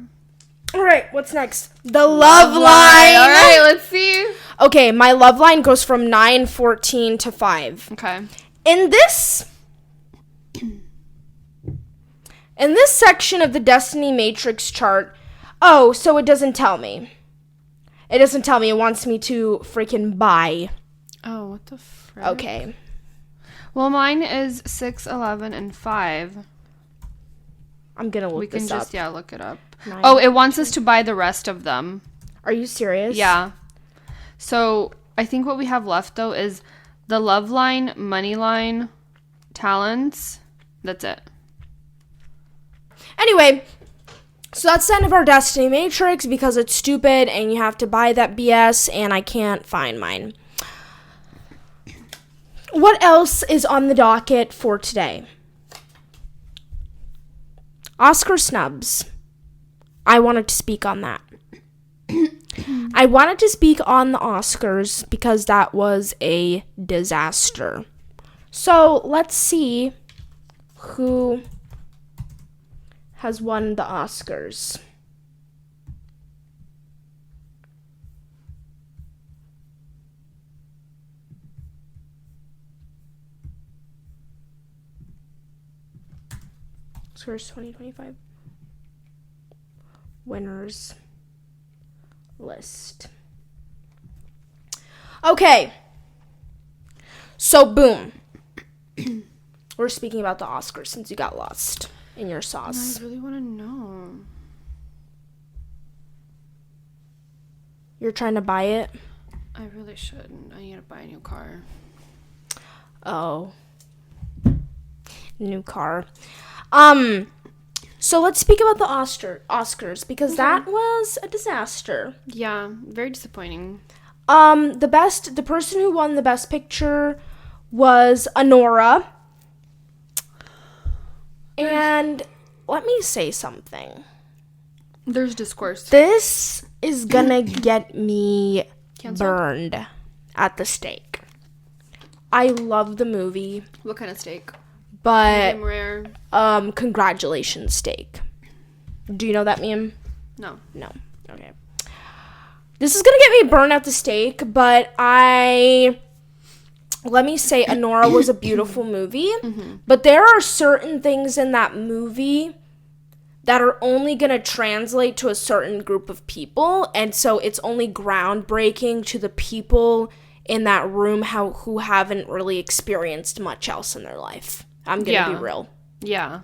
All right, what's next? The love line. All right, let's see. Okay, my love line goes from 9:14 to 5. Okay. In this section of the Destiny Matrix chart, so it doesn't tell me. It doesn't tell me. It wants me to freaking buy. Oh, what the frick? Okay. Well, mine is 6, 11, and 5. I'm gonna look this up. We can just, look it up. 9. Oh, it wants us to buy the rest of them. Are you serious? Yeah. So, I think what we have left, though, is the love line, money line, talents. That's it. Anyway, So that's the end of our Destiny Matrix because it's stupid and you have to buy that BS and I can't find mine. What else is on the docket for today? Oscar snubs. I wanted to speak on that. I wanted to speak on the Oscars because that was a disaster. So let's see who has won the Oscars. Oscars 2025. Winners list. Okay. So, boom. We're speaking about the Oscars since you got lost in your sauce. I really want to know. You're trying to buy it? I really should. I need to buy a new car. Oh. New car. So let's speak about the Oscars because that was a disaster. Yeah, very disappointing. The person who won the best picture was Anora. And let me say something. There's discourse. This is gonna get me Canceled? burned at the stake. I love the movie, What kind of steak? but Medium rare? congratulations steak. Do you know that meme? No. No. Okay. This is gonna get me burned at the stake, but let me say Anora was a beautiful movie, but there are certain things in that movie that are only going to translate to a certain group of people, and so it's only groundbreaking to the people in that room who haven't really experienced much else in their life. I'm going to be real. Yeah.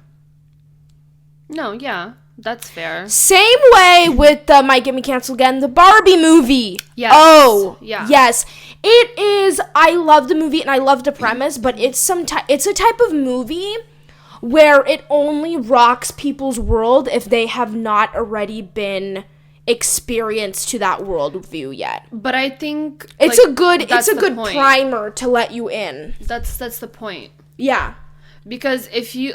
No, yeah. That's fair. Same way with the Might Get Me Canceled Again, the Barbie movie. Yes. Oh, yeah. Yes. It is, I love the movie and I love the premise, but it's a type of movie where it only rocks people's world if they have not already been experienced to that worldview yet. But I think it's a good point. primer to let you in. That's the point. Yeah. Because if you,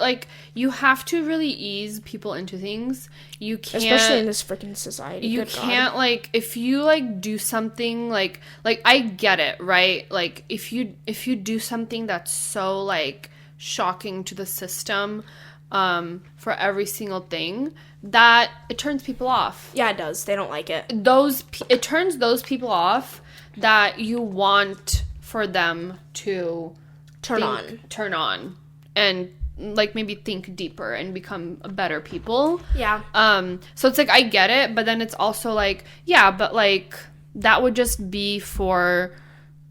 you have to really ease people into things. You can't... Especially in this freaking society. You can't, if you, do something, I get it, right? If you do something that's so, shocking to the system, for every single thing, that it turns people off. Yeah, it does. They don't like it. It turns those people off that you want for them to... Turn on. And maybe think deeper and become better people. Yeah. So it's I get it, but then it's also that would just be for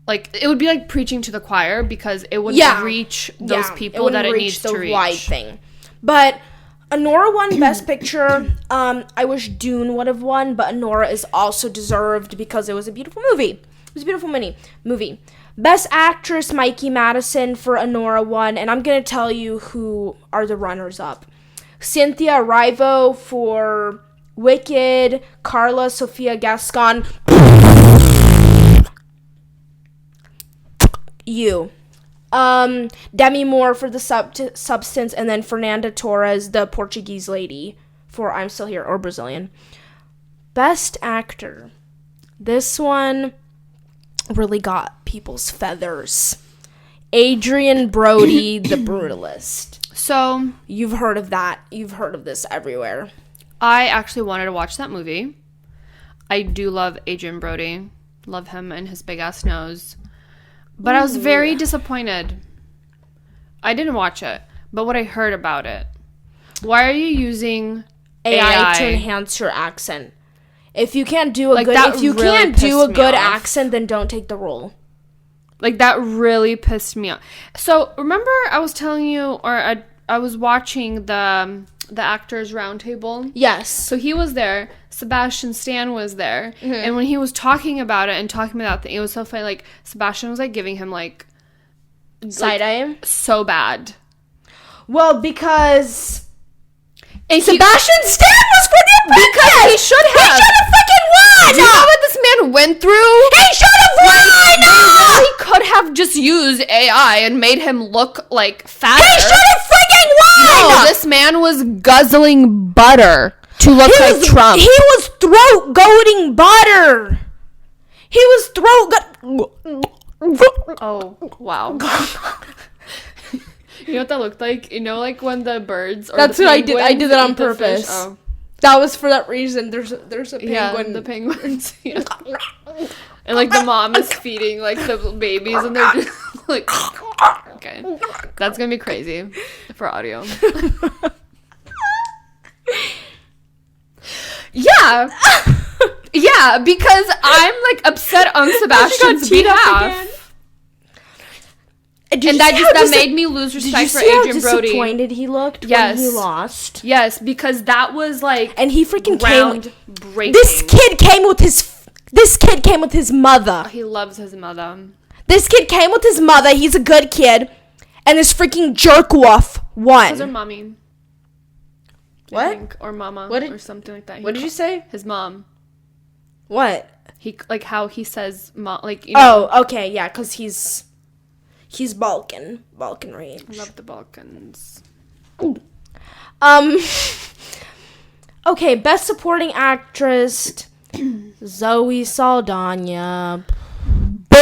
it would be preaching to the choir because it wouldn't reach those people that it needs to reach. Wide thing. But Anora won Best Picture. I wish Dune would have won, but Anora is also deserved because it was a beautiful movie. It was a beautiful movie. Best Actress, Mikey Madison for Anora won, and I'm going to tell you who are the runners-up. Cynthia Erivo for Wicked, Carla Sofia Gascon. You. Demi Moore for The Substance, and then Fernanda Torres, the Portuguese lady, for I'm Still Here, or Brazilian. Best Actor. This one really got people's feathers. Adrian Brody, The Brutalist. So, you've heard of that. You've heard of this everywhere. I actually wanted to watch that movie. I do love Adrian Brody. Love him and his big-ass nose. But I was very disappointed. I didn't watch it, but what I heard about it. Why are you using AI to enhance your accent? If you can't do a good accent, then don't take the role. That really pissed me off. So remember, I was telling you, or I was watching the Actors Roundtable. Yes. So he was there. Sebastian Stan was there, and when he was talking about it and talking about that thing, it was so funny. Sebastian was giving him side eye, so bad. Well, because And Sebastian Stan was for The Apprentice! Because he should have. He should have freaking won! Do you know what this man went through? He should have won! They really could have just used AI and made him look like fatter. He should have freaking won! No, this man was guzzling butter to look like Trump. He was throat goading butter. He was Oh, wow. You know what that looked like? You know, like when the birds or That's the what I did. I penguins did that on eat the fish? purpose. Oh. That was for that reason. There's a penguin. Yeah, the penguins. Yeah. And like the mom is feeding like the babies and they're just like, okay. That's gonna be crazy for audio. Yeah. Yeah, because I'm like upset on Sebastian's behalf. And that made me lose respect for Adrian Brody. Disappointed he looked Yes. when he lost. Yes, because that was like And he freaking groundbreaking. This kid came with his mother. He loves his mother. This kid came with his mother. He's a good kid. And this freaking jerk-off won. Was her mommy? What? I think, or mama, or something like that. What did you say? His mom. What? He like how he says mom, like you know. Oh, okay, yeah, because he's Balkan rage. I love the Balkans. Okay, best supporting actress, Zoe Saldana. Boo!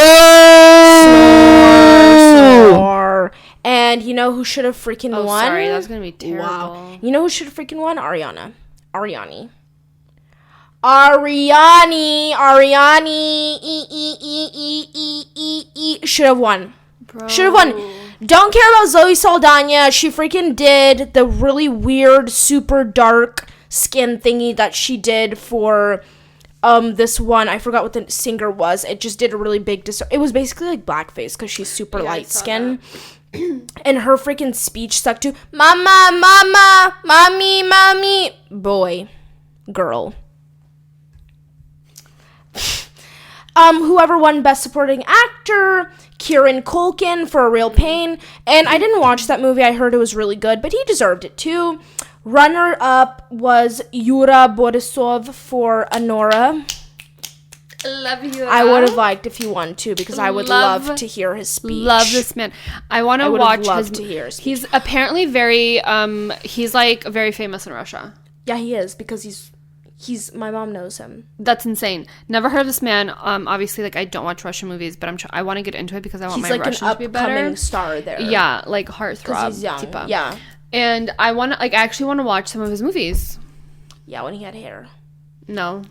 And you know who should have freaking won? Oh, sorry, that was gonna be terrible. Wow. You know who should have freaking won? Ariani should have won. Should have won. Don't care about Zoe Saldana. She freaking did the really weird, super dark skin thingy that she did for this one. I forgot what the singer was. It just did a really big it was basically like blackface because she's super light skin. And her freaking speech stuck to mama, mama, mommy, mommy, boy, girl. Whoever won Best Supporting Actor, Kieran Culkin for A Real Pain. And I didn't watch that movie. I heard it was really good, but he deserved it too. Runner-up was Yura Borisov for Anora. Love you. I would have liked if he won too, because I would love to hear his speech. Love this man. I want to watch to hear his speech. He's apparently very he's like very famous in Russia. Yeah, he is, because he's my mom knows him. That's insane. Never heard of this man. Obviously, like I don't watch Russian movies, but I want to get into it because I want my Russian to be better. He's like an upcoming star there. Yeah, like heartthrob. Because he's young. Tipa. Yeah. And I actually want to watch some of his movies. Yeah, when he had hair. No,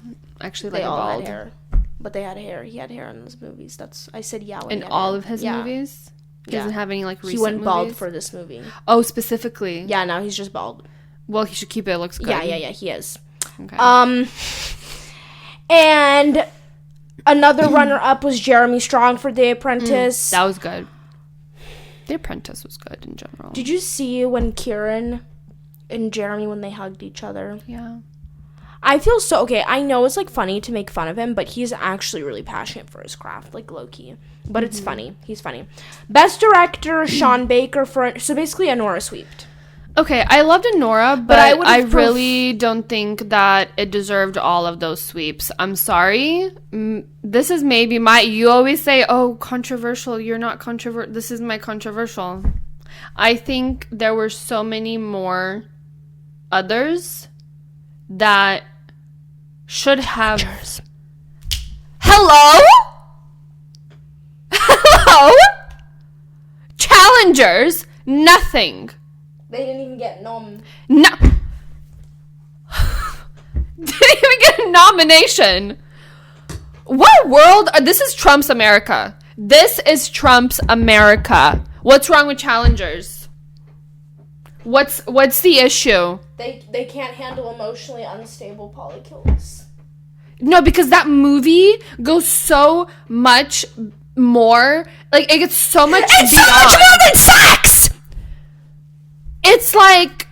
actually, they all bald. had hair, but they had hair. He had hair in his movies. I said yeah. When in all of his movies, he doesn't have any like recent. He went bald movies? for this movie. Oh, specifically. Yeah, no, he's just bald. Well, he should keep it. It looks good. Yeah, he is. Okay. And another runner-up was Jeremy Strong for The Apprentice. That was good. The Apprentice was good in general. Did you see when Kieran and Jeremy, when they hugged each other? Yeah. I feel so... Okay, I know it's, like, funny to make fun of him, but he's actually really passionate for his craft, like, low-key. But it's funny. He's funny. Best Director, Sean Baker for... So, basically, Anora sweeped. Okay, I loved Anora, but I really don't think that it deserved all of those sweeps. I'm sorry. This is maybe you always say, oh, controversial. You're not controversial. This is my controversial. I think there were so many more others that should have... Hello? Hello? Challengers? Nothing. They didn't even get No. Didn't even get a nomination. What world? This is Trump's America. This is Trump's America. What's wrong with challengers? What's the issue? They can't handle emotionally unstable polykills. No, because that movie goes so much more. Like, it gets so much. It's so much more than sex. It's like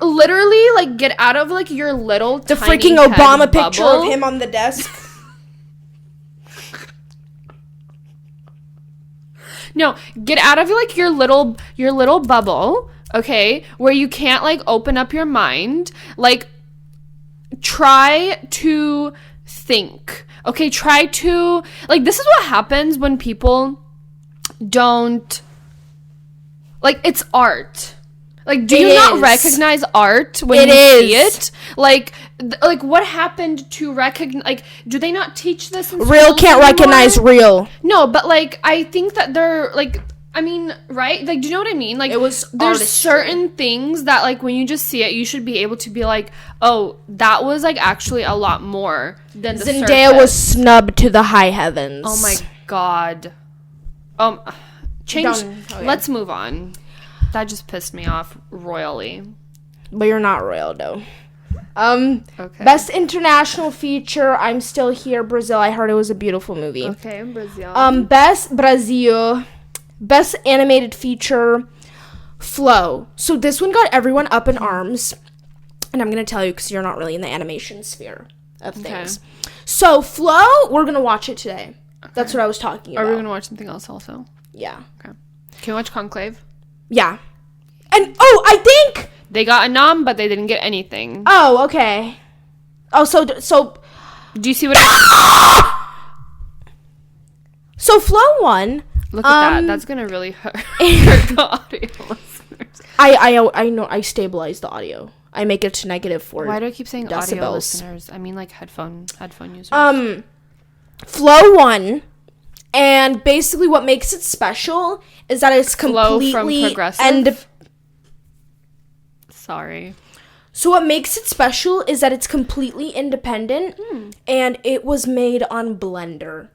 literally, like, get out of, like, your little the tiny freaking head Obama picture bubble. of him on the desk. No, get out of, like, your little bubble okay, where you can't, like, open up your mind. Like, try to think. Okay, try to, like, this is what happens when people don't, like, it's art. Like, do you not recognize art when you see it? Like, what happened to recognize, like, do they not teach this in schools Real can't anymore? recognize real. No, but, like, I think that they're, like, I mean, right? Like, do you know what I mean? Like, It was there's artistry. certain things that, like, when you just see it, you should be able to be like, oh, that was, like, actually a lot more than the Zendaya surface. was snubbed to the high heavens. Oh my god. Change. Okay. Let's move on. That just pissed me off royally. But you're not royal, though. Okay. Best international feature, I'm Still Here, Brazil. I heard it was a beautiful movie. Okay, Brazil. Best Brazil. Best animated feature, Flow. So this one got everyone up in arms. And I'm going to tell you because you're not really in the animation sphere of things. So Flow, we're going to watch it today. Okay. That's what I was talking about. Are we going to watch something else also? Yeah. Okay. Can we watch Conclave? Yeah. And, I think... They got a nom, but they didn't get anything. Oh, okay. Oh, so... Do you see what So Flow won. Look at that. That's going to really hurt the audio listeners. I know. I stabilize the audio. I make it to -4. Why do I keep saying decibels. audio listeners? I mean, like, headphone users. Flow won. And basically what makes it special is that it's Flow completely... from Progressive? Sorry. So what makes it special is that it's completely independent. And it was made on Blender.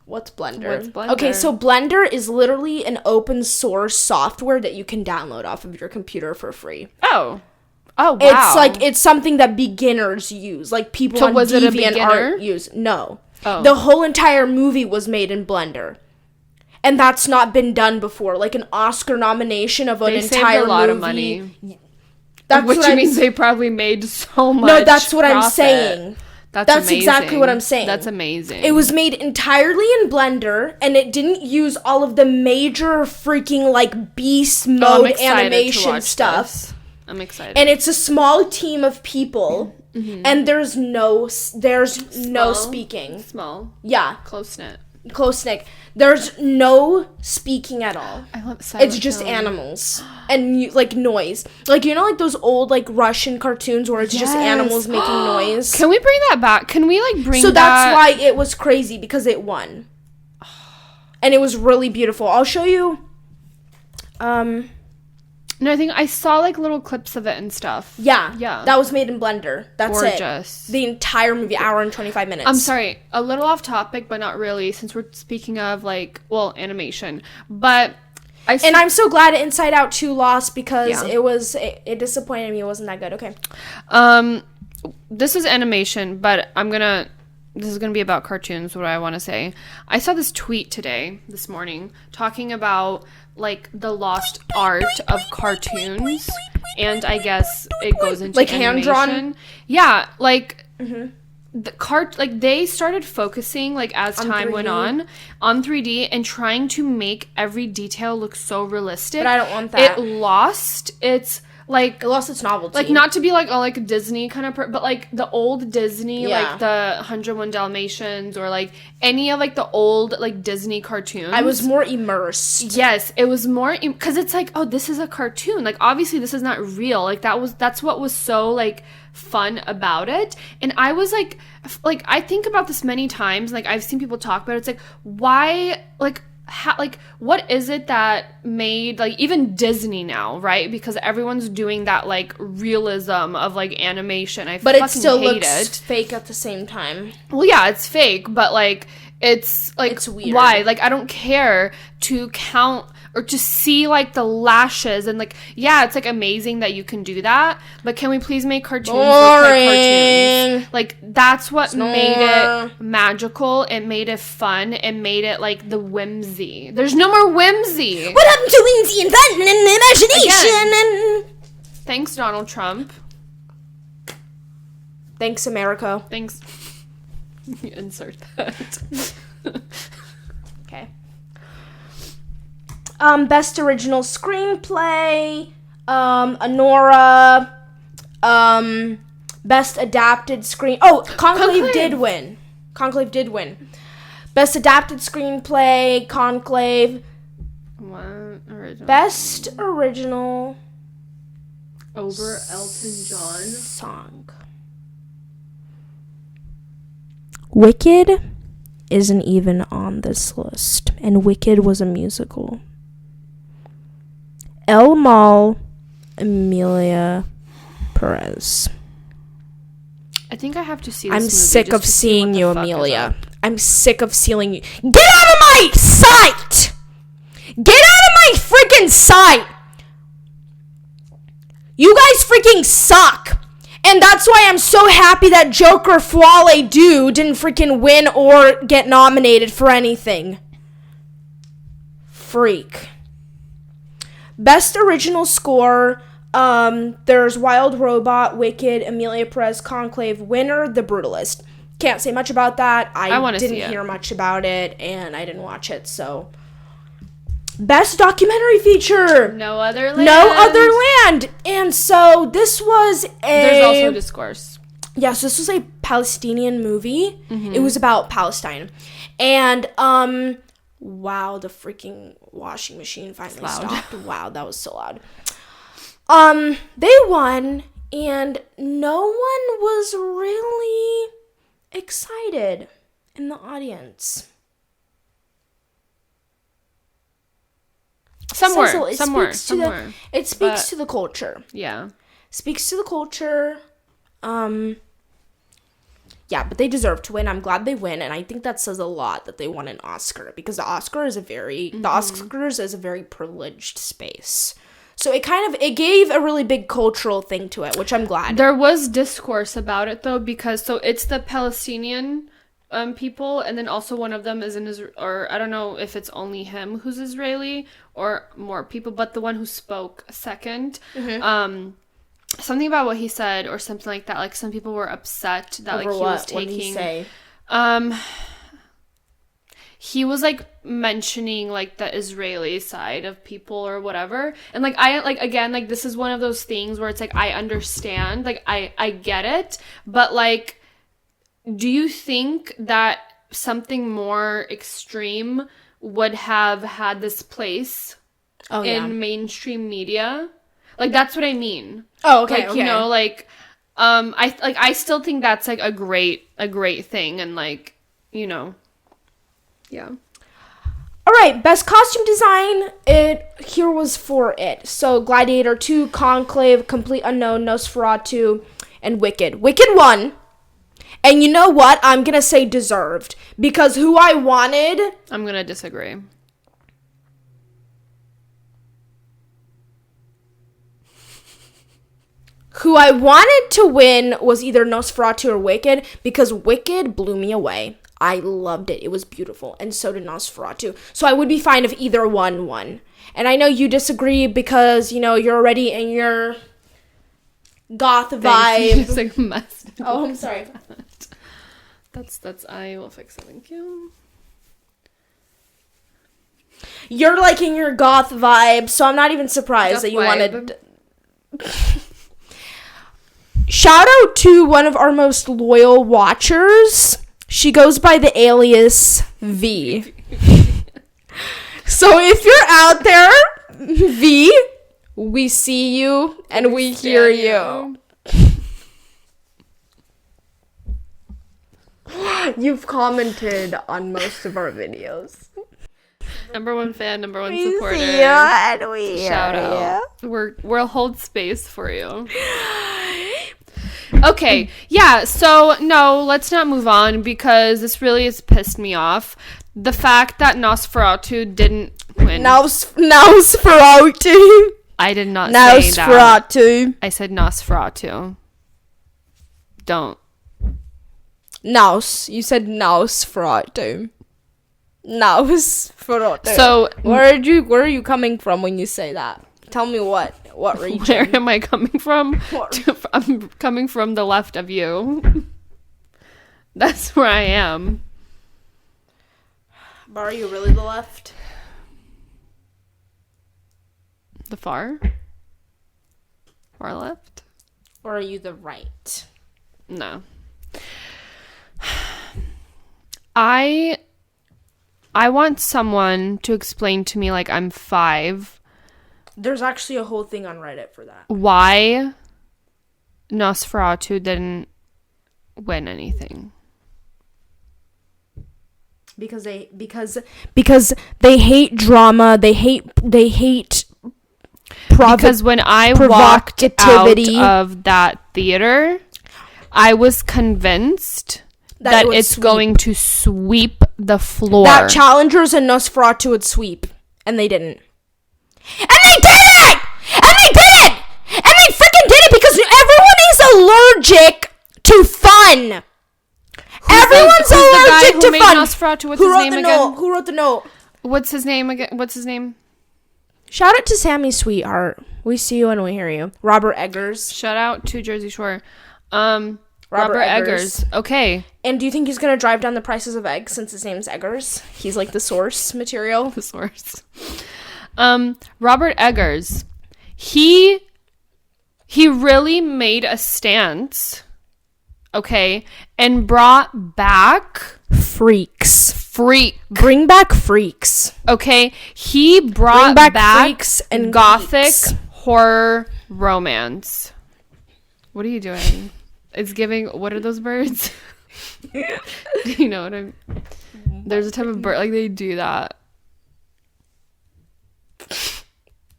What's Blender? Okay, so Blender is literally an open source software that you can download off of your computer for free. Oh, wow. It's something that beginners use, like people on DeviantArt use. No. Oh. The whole entire movie was made in Blender. And that's not been done before. Like an Oscar nomination of an entire movie. They saved a lot of money. Which means they probably made so much No, that's what profit. I'm saying. That's exactly what I'm saying. That's amazing. It was made entirely in Blender, and it didn't use all of the major freaking, like, beast mode animation stuff. I'm excited. And it's a small team of people, and there's no speaking. Small. Yeah. Close-knit. There's no speaking at all. I love Silent It's just Hill. Animals and like noise. Like, you know, like those old like Russian cartoons where it's just animals making noise. Can we bring that back? Can we like bring So that? that's why it was crazy, because it won. And it was really beautiful. I'll show you. No, I think I saw like little clips of it and stuff. Yeah. Yeah. That was made in Blender. That's Gorgeous. it. The entire movie, hour and 25 minutes. I'm sorry, a little off topic, but not really, since we're speaking of like, well, animation. But and I'm so glad Inside Out 2 lost, because it disappointed me. It wasn't that good. Okay. This is animation, but this is gonna be about cartoons, what I want to say. I saw this tweet this morning, talking about like the lost art of cartoons, and I guess it goes into like animation. hand-drawn. Yeah, like they started focusing, like, as time went on 3D and trying to make every detail look so realistic. But I don't want that. It lost its novelty. Like, not to be like a like Disney kind of but like the old Disney, like the 101 Dalmatians, or like any of like the old like Disney cartoons. I was more immersed. Yes, it was more because it's like, oh, this is a cartoon. Like, obviously this is not real. Like, that's what was so like fun about it. And I was like I think about this many times. Like, I've seen people talk about it. It's like, why, like, what is it that made, like, even Disney now, right? Because everyone's doing that, like, realism of, like, animation. But it still looks fake at the same time. Well, yeah, it's fake, but, like, it's, like, it's weird. Why? Like, I don't care to count or to see, like, the lashes and, like, yeah, it's, like, amazing that you can do that, but can we please make cartoons look like cartoons? Like, that's what made it magical. It made it fun. It made it, like, the whimsy. There's no more whimsy. What happened to whimsy and fun and imagination? And thanks, Donald Trump. Thanks, America. Thanks. You insert that. Okay. Best original screenplay, Anora, best adapted screen. Oh, Conclave did win. Conclave did win. Best adapted screenplay, Conclave. What? Original. Best original over Elton John song. Wicked isn't even on this list, and Wicked was a musical. El Mal, Emilia Perez. I think I have to see this I'm movie sick just of to see seeing what the you, fuck is Amelia. up. I'm sick of seeing you. Get out of my sight! Get out of my freaking sight! You guys freaking suck. And that's why I'm so happy that Joker Fuale Du didn't freaking win or get nominated for anything. Freak. Best original score, there's Wild Robot, Wicked, Emilia Perez, Conclave. Winner, The Brutalist. Can't say much about that. I didn't hear much about it, and I didn't watch it, so. Best documentary feature. No Other Land. No Other Land. And so this was There's also Discourse. Yes, this was a Palestinian movie. Mm-hmm. It was about Palestine. And wow, the freaking washing machine finally stopped. Wow, that was so loud. They won, and no one was really excited in the audience. Somewhere. It speaks to the culture. Yeah. Speaks to the culture. Yeah, but they deserve to win. I'm glad they win, and I think that says a lot that they won an Oscar, because the Oscars is a very privileged space. So it gave a really big cultural thing to it, which I'm glad. There was discourse about it though, because so it's the Palestinian people, and then also one of them is or I don't know if it's only him who's Israeli or more people, but the one who spoke second, something about what he said or something like that. Like some people were upset that Over like he was taking. What did he say? He was like mentioning like the Israeli side of people or whatever, and like I like again like this is one of those things where it's like I understand, like I get it, but like. Do you think that something more extreme would have had this place in mainstream media? Like, that's what I mean. Oh, okay, like, you know, like, I still think that's, like, a great thing, and, like, you know, yeah. All right, best costume design, here was for it. So, Gladiator 2, Conclave, Complete Unknown, Nosferatu, and Wicked. Wicked won. And you know what? I'm going to say deserved. Because who I wanted... I'm going to disagree. Who I wanted to win was either Nosferatu or Wicked, because Wicked blew me away. I loved it. It was beautiful. And so did Nosferatu. So I would be fine if either one won. And I know you disagree because, you know, you're already in your goth vibe. Like messed. Oh, I'm sorry. That's I will fix it. Thank you. You're like in your goth vibe, so I'm not even surprised that you wanted. Shout out to one of our most loyal watchers. She goes by the alias V. So if you're out there, V, we see you and we hear you. You've commented on most of our videos. Number one fan, number one supporter. We see you and we Shout hear out. you. We'll hold space for you. Okay, yeah, so no, let's not move on because this really has pissed me off. The fact that Nosferatu didn't win. Nosferatu. I did not say that. Nosferatu. I said Nosferatu. Don't. You said Nosferatu. Nosferatu. So where are you coming from when you say that? Tell me what region? Where am I coming from? I'm coming from the left of you. That's where I am. But are you really the left? The far left? Or are you the right? No. I want someone to explain to me, like, I'm 5. There's actually a whole thing on Reddit for that. Why Nosferatu didn't win anything. Because they hate drama, they hate because when I walked out of that theater, I was convinced that it's going to sweep the floor. That Challengers and Nosferatu would sweep, and they didn't. And they did it! And they did it! And they freaking did it because everyone is allergic to fun. Everyone's allergic to fun. Nosferatu? What's his name again? Who wrote the note? What's his name again? What's his name? Shout out to Sammy, sweetheart. We see you and we hear you. Robert Eggers. Shout out to Jersey Shore. Robert Eggers. Okay. And do you think he's going to drive down the prices of eggs since his name's Eggers? He's like the source material. The source. Robert Eggers. He really made a stance. Okay. And brought back freaks. Bring back freaks. Okay. He brought back freaks and gothic geeks. Horror romance. What are you doing? It's giving. What are those birds? Do you know what I'm? There's a type of bird like they do that.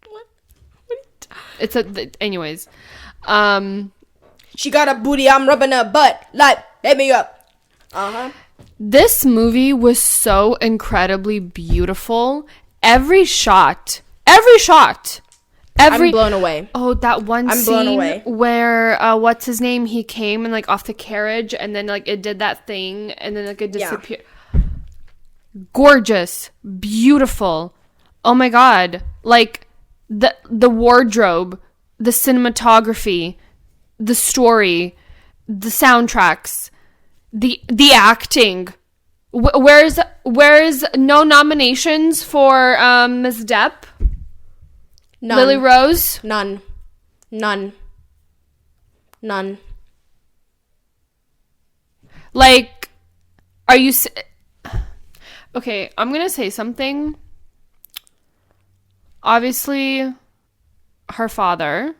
What? It's anyways. She got a booty. I'm rubbing her butt. Like, let me up. This movie was so incredibly beautiful. Every shot. I'm blown away. Oh, that one scene where what's his name? He came and like off the carriage, and then like it did that thing, and then like it disappeared. Yeah. Gorgeous, beautiful. Oh my god! Like the wardrobe, the cinematography, the story, the soundtracks, the acting. Where's no nominations for Ms. Depp? None. Lily Rose? None. Like, are you... Okay, I'm gonna say something. Obviously, her father,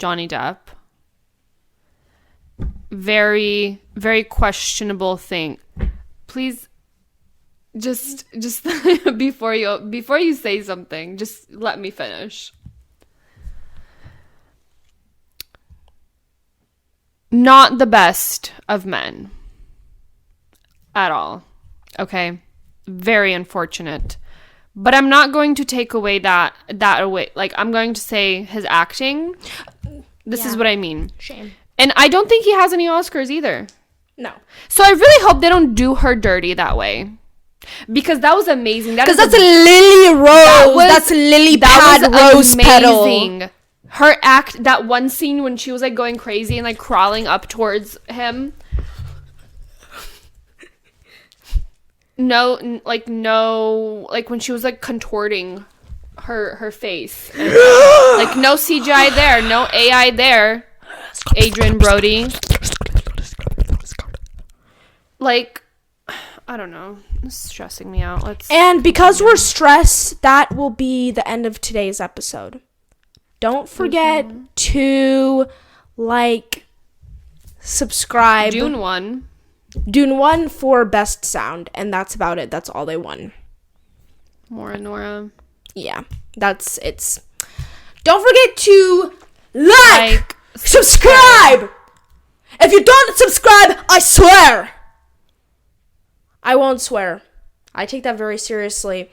Johnny Depp, very, very questionable thing. Please... Just before you say something, just let me finish. Not the best of men. At all. Okay? Very unfortunate. But I'm not going to take away that away. Like, I'm going to say his acting. This is what I mean. Shame. And I don't think he has any Oscars either. No. So I really hope they don't do her dirty that way. Because that was amazing. Because that's a Lily Rose. That's Lily Pad Rose amazing. Petal. Her act, that one scene when she was like going crazy and like crawling up towards him. No, like when she was like contorting her face. And, like no CGI there, no AI there. Adrian Brody. Like, I don't know. It's stressing me out. And because we're stressed, that will be the end of today's episode. Don't forget to subscribe. Dune 1 for best sound, and that's about it. That's all they won. Maura Nora. Yeah, that's it's. Don't forget to subscribe. If you don't subscribe, I swear. I won't swear. I take that very seriously.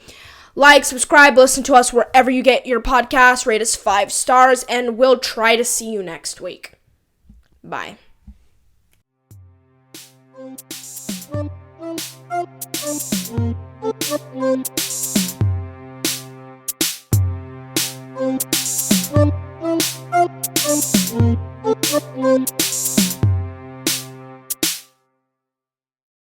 Subscribe, listen to us wherever you get your podcast. Rate us 5 stars, and we'll try to see you next week. Bye.